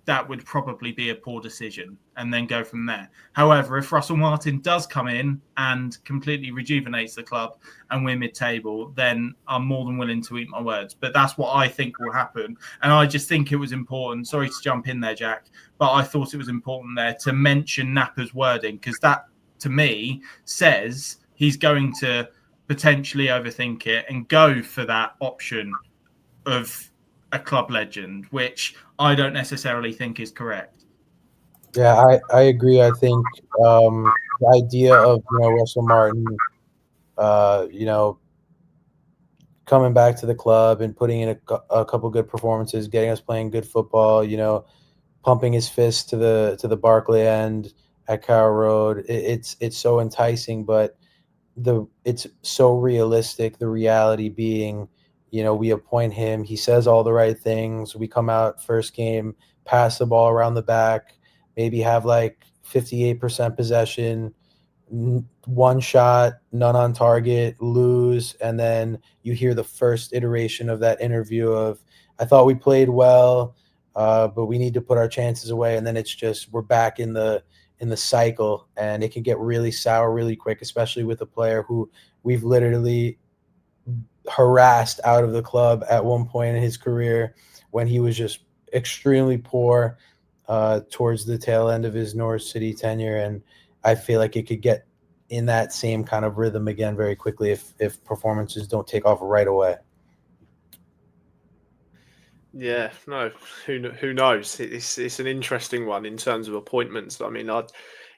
that would probably be a poor decision, and then go from there. However, if Russell Martin does come in and completely rejuvenates the club and we're mid-table, then I'm more than willing to eat my words. But that's what I think will happen. And I just think it was important. Sorry to jump in there, Jack, but I thought it was important there to mention Napa's wording, because that, to me, says he's going to potentially overthink it and go for that option of a club legend, which I don't necessarily think is correct.
Yeah, I agree. I think the idea of Russell Martin, coming back to the club and putting in a couple good performances, getting us playing good football, pumping his fist to the Barclay end at Carrow Road. It's so enticing, but it's so realistic. The reality being, we appoint him. He says all the right things. We come out first game, pass the ball around the back, maybe have like 58% possession, one shot, none on target, lose. And then you hear the first iteration of that interview of, I thought we played well, but we need to put our chances away. And then it's just, we're back in the cycle, and it can get really sour really quick, especially with a player who we've literally harassed out of the club at one point in his career when he was just extremely poor towards the tail end of his Norwich City tenure. And I feel like it could get in that same kind of rhythm again very quickly if performances don't take off right away.
Yeah, no, who knows? It's an interesting one in terms of appointments. I mean,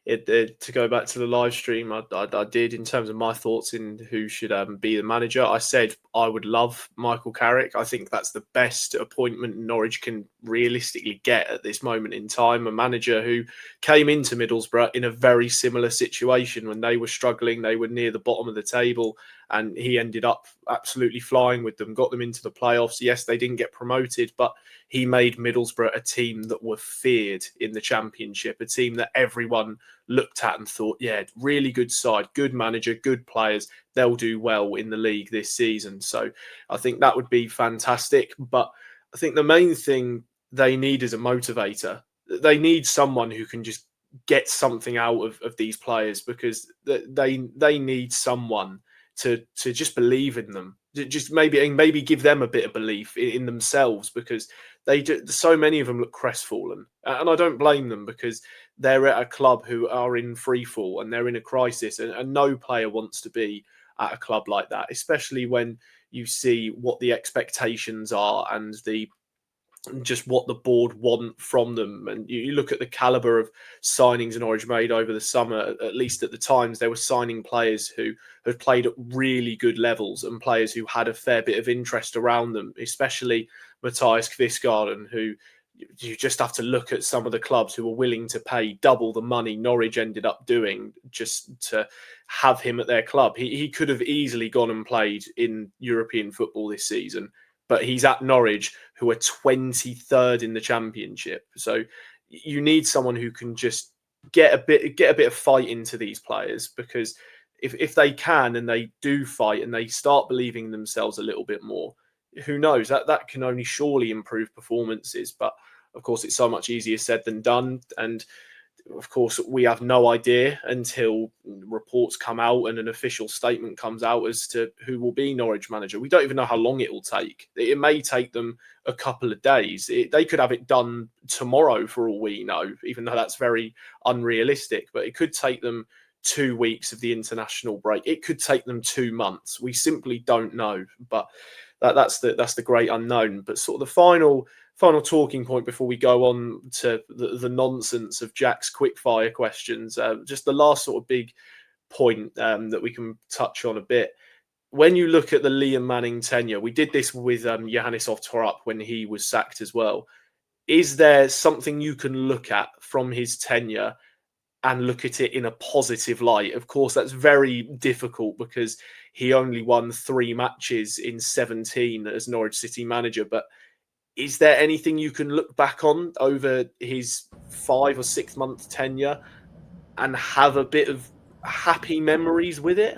to go back to the live stream, I did, in terms of my thoughts in who should be the manager. I said I would love Michael Carrick. I think that's the best appointment Norwich can realistically get at this moment in time. A manager who came into Middlesbrough in a very similar situation when they were struggling. They were near the bottom of the table, and he ended up absolutely flying with them, got them into the playoffs. Yes, they didn't get promoted, but he made Middlesbrough a team that were feared in the Championship, a team that everyone looked at and thought, yeah, really good side, good manager, good players. They'll do well in the league this season. So I think that would be fantastic. But I think the main thing they need is a motivator. They need someone who can just get something out of these players, because they need someone to just believe in them, just maybe give them a bit of belief in themselves, because so many of them look crestfallen, and I don't blame them, because they're at a club who are in free fall and they're in a crisis, and no player wants to be at a club like that, especially when you see what the expectations are and just what the board want from them. And you look at the caliber of signings Norwich made over the summer. At least at the times, they were signing players who had played at really good levels and players who had a fair bit of interest around them, especially Matthias Kvistgaarden, who you just have to look at some of the clubs who were willing to pay double the money Norwich ended up doing just to have him at their club. He could have easily gone and played in European football this season, but he's at Norwich, who are 23rd in the Championship. So you need someone who can just get a bit of fight into these players, because if they can and they do fight and they start believing in themselves a little bit more, who knows, that can only surely improve performances. But of course, it's so much easier said than done. And of course, we have no idea until reports come out and an official statement comes out as to who will be Norwich manager. We don't even know how long it will take. It may take them a couple of days. They could have it done tomorrow for all we know, even though that's very unrealistic. But it could take them 2 weeks of the international break. It could take them 2 months. We simply don't know. But that's the great unknown. But sort of the final talking point before we go on to the nonsense of Jack's quickfire questions, just the last sort of big point that we can touch on a bit. When you look at the Liam Manning tenure, we did this with Johannes Torup when he was sacked as well. Is there something you can look at from his tenure and look at it in a positive light? Of course, that's very difficult because he only won 3 matches in 17 as Norwich City manager. But is there anything you can look back on over his 5 or 6 month tenure and have a bit of happy memories with it?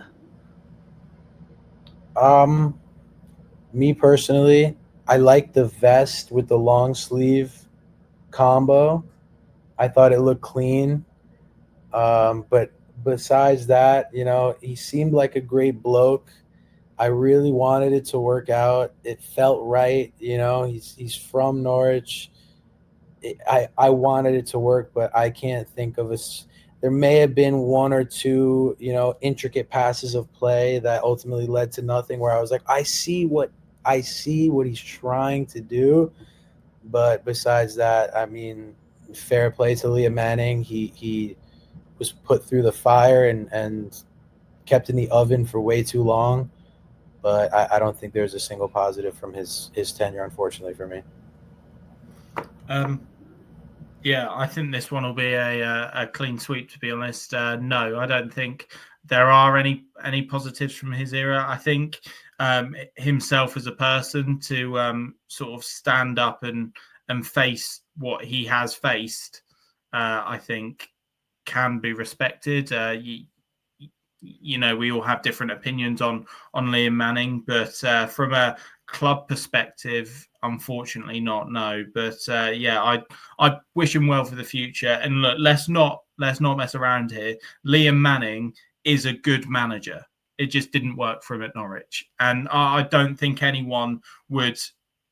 Me personally, I like the vest with the long sleeve combo. I thought it looked clean. But besides that, he seemed like a great bloke. I really wanted it to work out. It felt right. He's from Norwich. I wanted it to work, but I can't think of there may have been 1 or 2, intricate passes of play that ultimately led to nothing, where I was like, I see what he's trying to do. But besides that, I mean, fair play to Liam Manning. He was put through the fire and kept in the oven for way too long. But I don't think there's a single positive from his tenure, unfortunately, for me.
Yeah, I think this one will be a clean sweep, to be honest. No, I don't think there are any positives from his era. I think himself as a person to sort of stand up and face what he has faced, I think can be respected. We all have different opinions on Liam Manning, but from a club perspective, unfortunately not, no. But I wish him well for the future. And look, let's not mess around here. Liam Manning is a good manager. It just didn't work for him at Norwich. And I don't think anyone would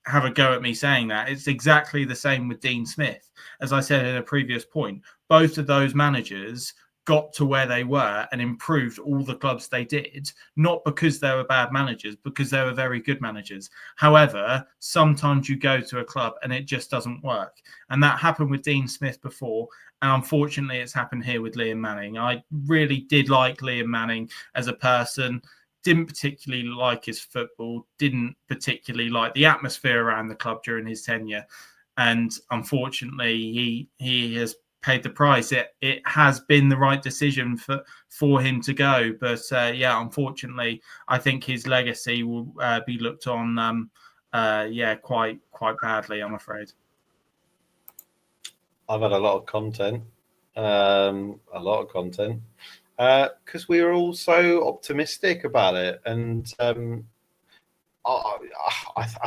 have a go at me saying that. It's exactly the same with Dean Smith. As I said in a previous point, both of those managers got to where they were and improved all the clubs they did, not because they were bad managers, because they were very good managers. However, sometimes you go to a club and it just doesn't work. And that happened with Dean Smith before. And unfortunately, it's happened here with Liam Manning. I really did like Liam Manning as a person. Didn't particularly like his football, didn't particularly like the atmosphere around the club during his tenure. And unfortunately, he has paid the price. It has been the right decision for him to go. But unfortunately, I think his legacy will be looked on quite badly, I'm afraid.
I've had a lot of content. Because we were all so optimistic about it. And I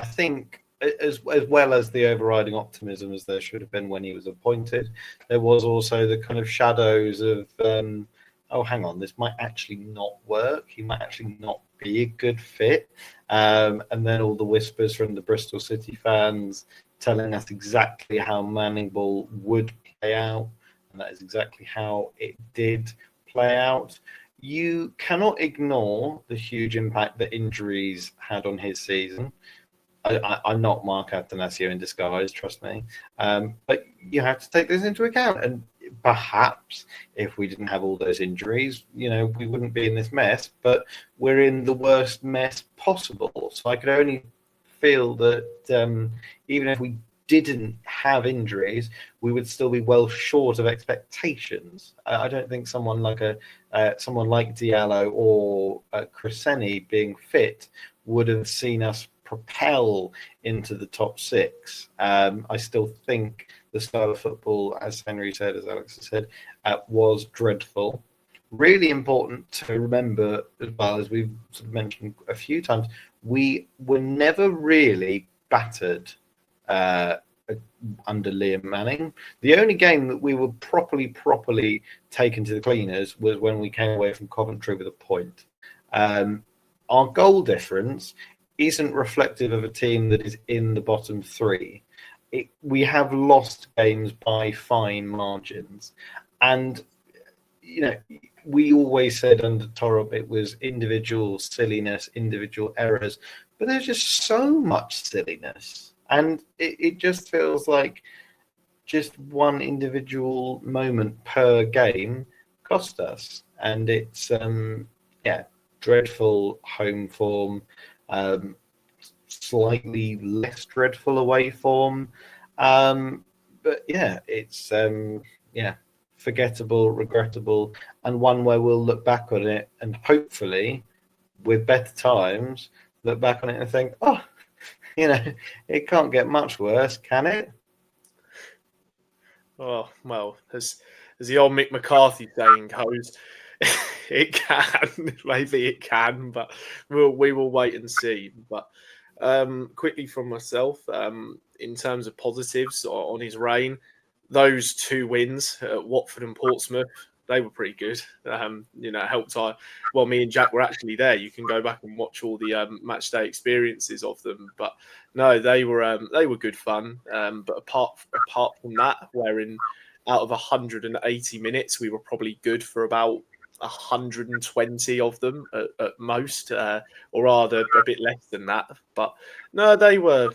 think as well as the overriding optimism as there should have been when he was appointed, there was also the kind of shadows of, hang on, this might actually not work. He might actually not be a good fit. And then all the whispers from the Bristol City fans telling us exactly how Manning Ball would play out. And that is exactly how it did play out. You cannot ignore the huge impact that injuries had on his season. I'm not Mark Attanasio in disguise, trust me. But you have to take this into account. And perhaps if we didn't have all those injuries, we wouldn't be in this mess. But we're in the worst mess possible. So I could only feel that even if we didn't have injuries, we would still be well short of expectations. I don't think someone like Diallo or Cresceni being fit would have seen us propel into the top six. I still think the style of football, as Henry said, as Alex said, was dreadful. Really important to remember, as well as we've sort of mentioned a few times, we were never really battered under Liam Manning. The only game that we were properly taken to the cleaners was when we came away from Coventry with a point. Our goal difference isn't reflective of a team that is in the bottom three. We have lost games by fine margins. And, we always said under Torup it was individual silliness, individual errors, but there's just so much silliness. And it just feels like just one individual moment per game cost us. And it's, dreadful home form, slightly less dreadful away form. But yeah, it's, forgettable, regrettable, and one where we'll look back on it and hopefully with better times look back on it and think, it can't get much worse, can it?
Oh, well, as the old Mick McCarthy saying goes, it can. Maybe it can, but we will wait and see. But quickly from myself, in terms of positives on his reign, those 2 wins at Watford and Portsmouth, they were pretty good. Helped. Me and Jack were actually there. You can go back and watch all the match day experiences of them. But no, they were good fun. But apart from that, wherein out of 180 minutes, we were probably good for about 120 of them at most, or rather a bit less than that. But no, they weren't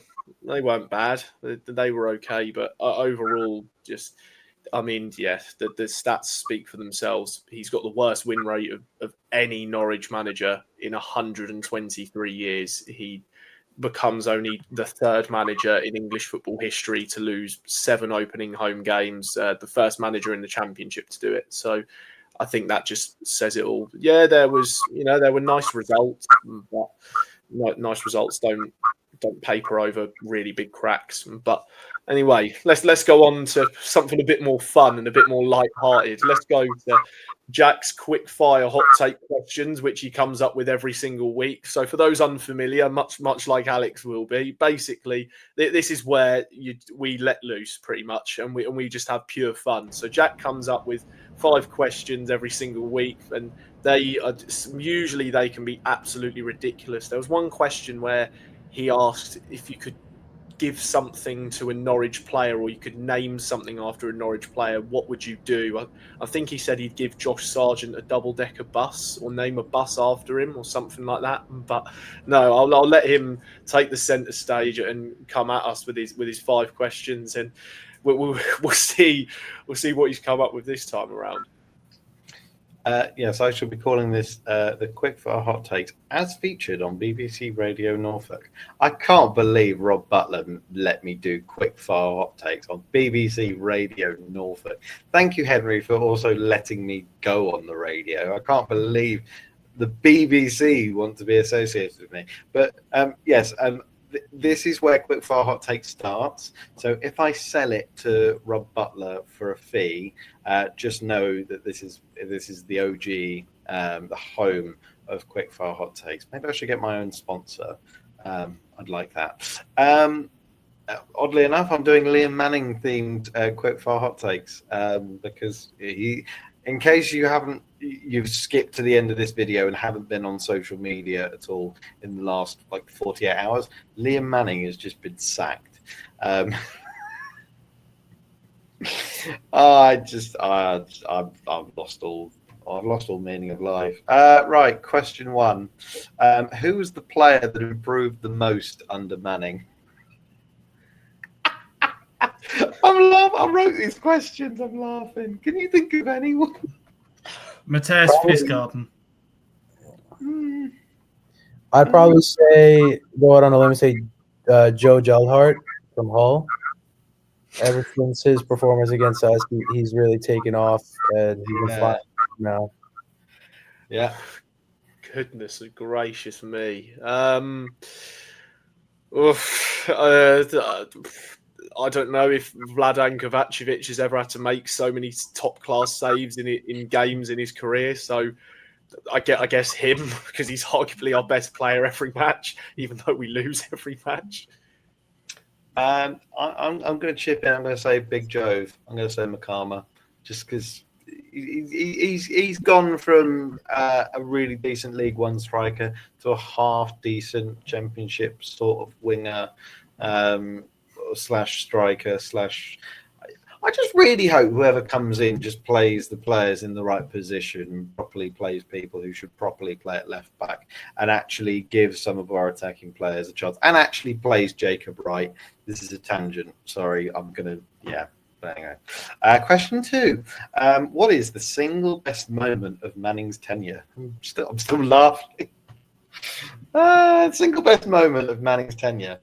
bad. They were okay, but overall, the stats speak for themselves. He's got the worst win rate of any Norwich manager in 123 years. He becomes only the 3rd manager in English football history to lose 7 opening home games, the first manager in the Championship to do it. So I think that just says it all. Yeah, there were nice results, but nice results don't paper over really big cracks. But anyway, let's go on to something a bit more fun and a bit more light-hearted. Let's go to Jack's quick-fire hot take questions, which he comes up with every single week. So for those unfamiliar, much like Alex will be, basically this is where we let loose pretty much, and we just have pure fun. So Jack comes up with 5 questions every single week, and they can be absolutely ridiculous. There was one question where he asked if you could give something to a Norwich player, or you could name something after a Norwich player, what would you do? I think he said he'd give Josh Sargent a double-decker bus, or name a bus after him, or something like that. But no, I'll let him take the centre stage and come at us with his 5 questions, and we'll see what he's come up with this time around.
Yes, I shall be calling this the Quickfire Hot Takes, as featured on BBC Radio Norfolk. I can't believe Rob Butler let me do Quickfire Hot Takes on BBC Radio Norfolk. Thank you, Henry, for also letting me go on the radio. I can't believe the BBC want to be associated with me. But yes, this is where Quickfire Hot Take starts. So if I sell it to Rob Butler for a fee, just know that this is the OG, the home of Quickfire Hot Takes. Maybe I should get my own sponsor. I'd like that. Oddly enough, I'm doing Liam Manning themed Quickfire Hot Takes because in case you've skipped to the end of this video and haven't been on social media at all in the last 48 hours, Liam Manning has just been sacked. I've lost all meaning of life. Right, question 1. Who was the player that improved the most under Manning? I wrote these questions. I'm laughing. Can you think of anyone?
Matthias Fisgarden.
I'd probably say, go out on a limb and say Joe Gelhardt from Hull. Ever since his performance against us, he's really taken off, and he's been flying now.
Yeah.
Goodness gracious me. I don't know if Vladan Kovacevic has ever had to make so many top class saves in games in his career. So I guess him, because he's arguably our best player every match, even though we lose every match.
I'm going to chip in. I'm going to say Big Jove. I'm going to say Makama, just because he's gone from a really decent League One striker to a half decent Championship sort of winger slash striker slash. I just really hope whoever comes in just plays the players in the right position and properly plays people who should properly play at left back and actually gives some of our attacking players a chance and actually plays Jacob right. This is a tangent. Sorry, I'm going to, yeah. But anyway. Question 2. What is the single best moment of Manning's tenure? I'm still laughing. Single best moment of Manning's tenure.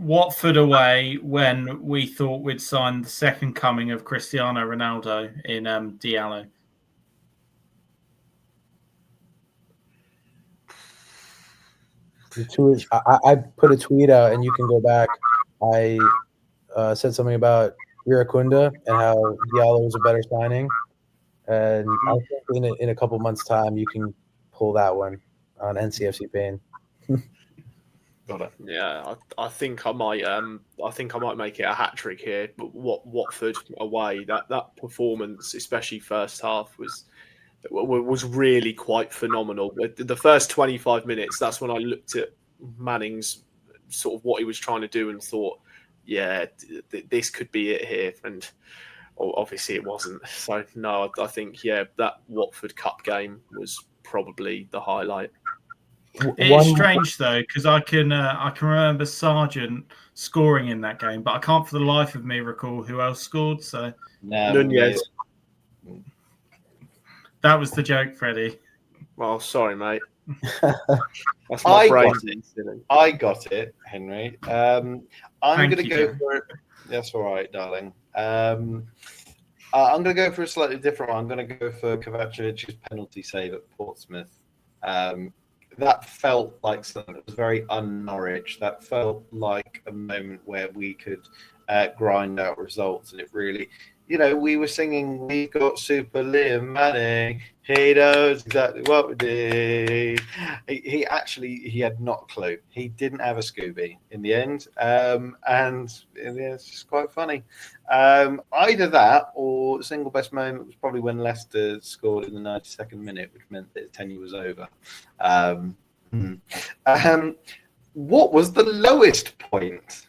Watford away when we thought we'd signed the second coming of Cristiano Ronaldo in Diallo.
I put a tweet out, and you can go back. I said something about Iracunda and how Diallo was a better signing. And I think in a couple months' time, you can pull that one on NCFC Pain.
Got it.
Yeah, I think I might. I think I might make it a hat trick here. But Watford away, that performance, especially first half, was really quite phenomenal. The first 25 minutes, that's when I looked at Manning's sort of what he was trying to do and thought, yeah, this could be it here. And obviously it wasn't. So no, I think that Watford Cup game was probably the highlight.
It's strange though, because I can remember Sargent scoring in that game, but I can't for the life of me recall who else scored. So
Nunez.
That was the joke, Freddie.
Well, sorry, mate. That's my brain.
I got it, Henry. I'm going to go
Jack.
for it. That's all right, darling. I'm going to go for a slightly different one. I'm going to go for Kovacevic's penalty save at Portsmouth. That felt like something that was very un-Norwich. That felt like a moment where we could grind out results, and it really, we were singing, "We got Super Liam Manning. He knows exactly what we did." He had not a clue. He didn't have a Scooby in the end, and it's just quite funny. Either that or the single best moment was probably when Leicester scored in the 92nd minute, which meant that his tenure was over. What was the lowest point?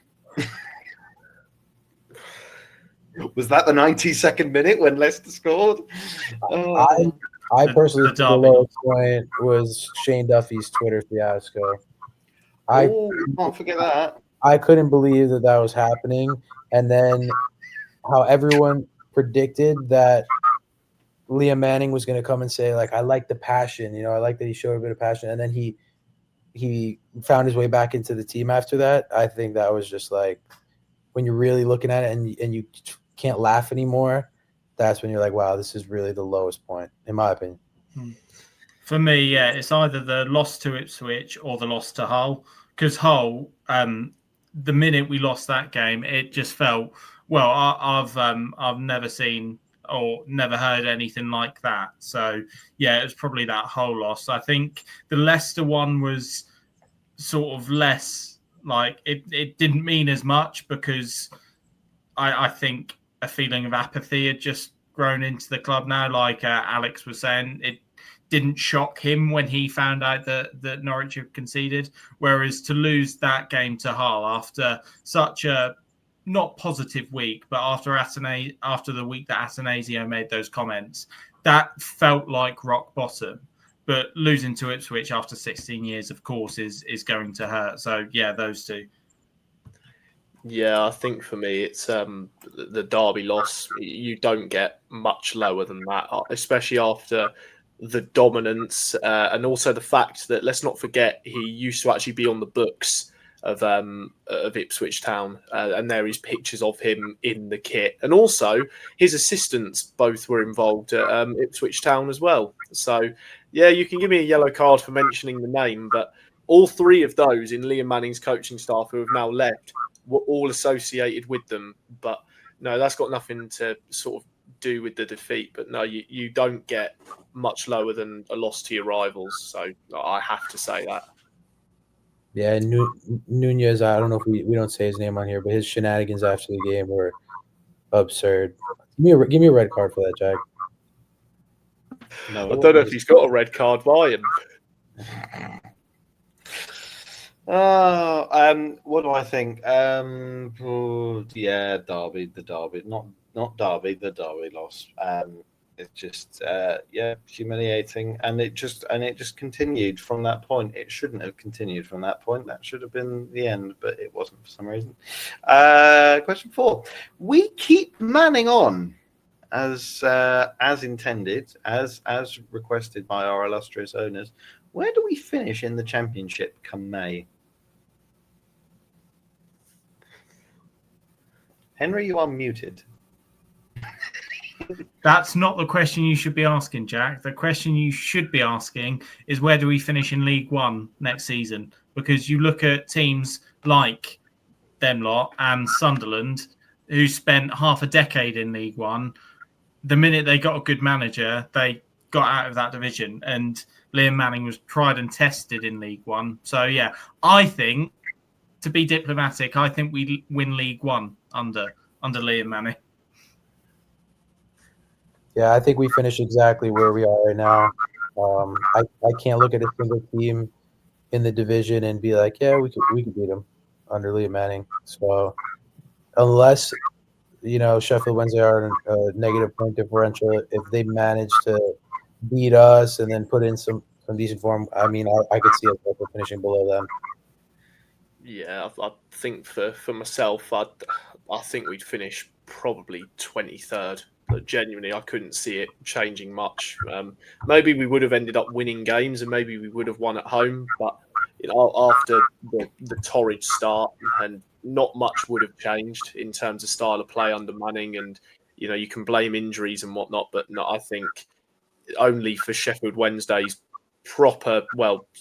Was that the 92nd minute when Leicester scored?
I personally think the lowest point was Shane Duffy's Twitter fiasco.
Can't forget that.
I couldn't believe that was happening. And then how everyone predicted that Liam Manning was going to come and say, like, I like the passion. I like that he showed a bit of passion. And then he found his way back into the team after that. I think that was just like, when you're really looking at it and you can't laugh anymore, that's when you're like, wow, this is really the lowest point, in my opinion.
For me, it's either the loss to Ipswich or the loss to Hull. Because Hull, the minute we lost that game, it just felt, well, I've never seen or never heard anything like that. So, it was probably that Hull loss. I think the Leicester one was sort of less, like, it didn't mean as much because I think a feeling of apathy had just grown into the club now. Like Alex was saying, it didn't shock him when he found out that Norwich had conceded. Whereas to lose that game to Hull after such a not positive week, but after the week that Atanasio made those comments, that felt like rock bottom. But losing to Ipswich after 16 years, of course, is going to hurt. So, those two.
Yeah, I think for me, it's the Derby loss. You don't get much lower than that, especially after the dominance and also the fact that, let's not forget, he used to actually be on the books of Ipswich Town, and there is pictures of him in the kit, and also his assistants both were involved at Ipswich Town as well. So yeah, you can give me a yellow card for mentioning the name, but all three of those in Liam Manning's coaching staff who have now left were all associated with them. But no, that's got nothing to sort of do with the defeat. But no, you don't get much lower than a loss to your rivals. So I have to say that.
Yeah, Nunez, I don't know if we don't say his name on here, but his shenanigans after the game were absurd. Give me a red card for that, Jack.
No,
I don't know if he's got a red card by him.
What do I think? Yeah, Derby, not Derby, the Derby loss. It's just humiliating, and it just continued from that point. It shouldn't have continued from that point. That should have been the end, but it wasn't for some reason. Question 4: we keep Manning on as intended, as requested by our illustrious owners. Where do we finish in the championship come May? Henry, you are muted.
That's not the question you should be asking, Jack. The question you should be asking is where do we finish in League One next season? Because you look at teams like them lot and Sunderland, who spent half a decade in League One. The minute they got a good manager, they got out of that division. And Liam Manning was tried and tested in League One. So, yeah, I think, to be diplomatic, I think we win League One under Liam Manning.
Yeah, I think we finish exactly where we are right now. I can't look at a single team in the division and be like, yeah, we could beat them under Liam Manning. So unless Sheffield Wednesday are in a negative point differential, if they manage to beat us and then put in some decent form, I mean, I could see us finishing below them.
Yeah, I think for myself, I think we'd finish probably 23rd. But genuinely, I couldn't see it changing much. Maybe we would have ended up winning games, and maybe we would have won at home. But after the torrid start, and not much would have changed in terms of style of play under Manning. And you can blame injuries and whatnot, but no, I think only for Sheffield Wednesday's proper,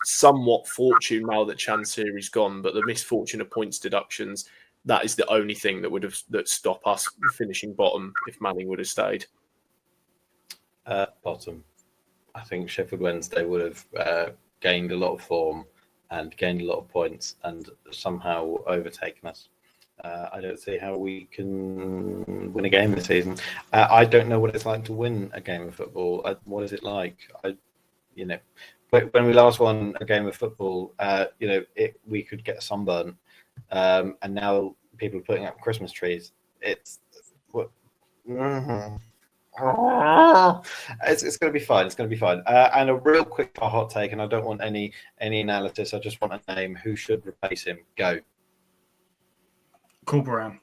somewhat fortune now that Chansiri's gone, but the misfortune of points deductions. That is the only thing that stop us finishing bottom if Manning would have stayed.
Bottom. I think Sheffield Wednesday would have gained a lot of form and gained a lot of points and somehow overtaken us. I don't see how we can win a game this season. I don't know what it's like to win a game of football. What is it like? When we last won a game of football, we could get a sunburn. And now people are putting up Christmas trees. It's going to be fine. It's going to be fine. And a real quick hot take, and I don't want any analysis. I just want a name. Who should replace him? Go.
Corberan.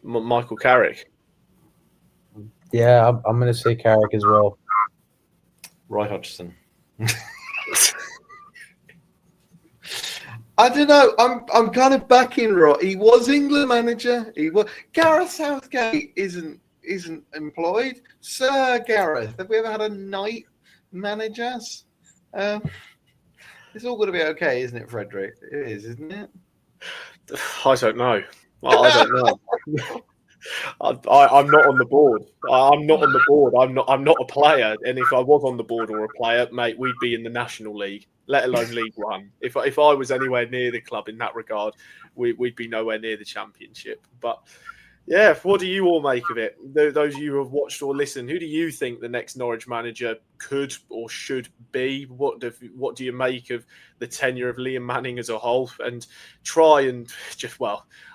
Michael Carrick.
Yeah, I'm going to say Carrick as well.
Roy Hodgson. I don't know. I'm kind of backing Roy. He was England manager. He was. Gareth Southgate isn't employed. Sir Gareth. Have we ever had a night managers? It's all going to be okay, isn't it, Frederick? It is, isn't it?
I don't know. I don't know. I'm not on the board. I'm not on the board. I'm not a player. And if I was on the board or a player, mate, we'd be in the National League, let alone League One. If I was anywhere near the club in that regard, we'd be nowhere near the Championship. But yeah, what do you all make of it? Those of you who have watched or listened, who do you think the next Norwich manager could or should be? What do you make of the tenure of Liam Manning as a whole? And try and just,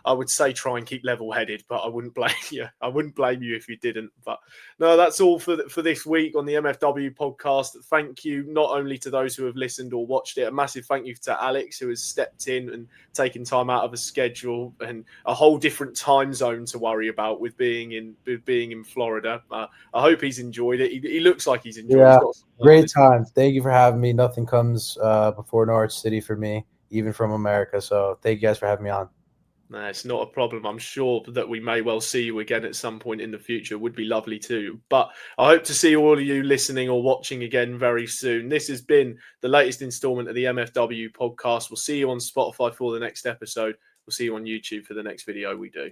I would say try and keep level-headed, but I wouldn't blame you. I wouldn't blame you if you didn't. But no, that's all for this week on the MFW podcast. Thank you not only to those who have listened or watched it, a massive thank you to Alex, who has stepped in and taken time out of a schedule and a whole different time zone to worry about with being in Florida. I hope he's enjoyed it. He looks like he's enjoyed
Yeah,
got some
great time. Thank you for having me. Nothing comes before Norwich City for me, even from America. So thank you guys for having me on.
No, it's not a problem. I'm sure that we may well see you again at some point in the future. Would be lovely too. But I hope to see all of you listening or watching again very soon. This has been the latest installment of the MFW podcast. We'll see you on Spotify for the next episode. We'll see you on YouTube for the next video we do.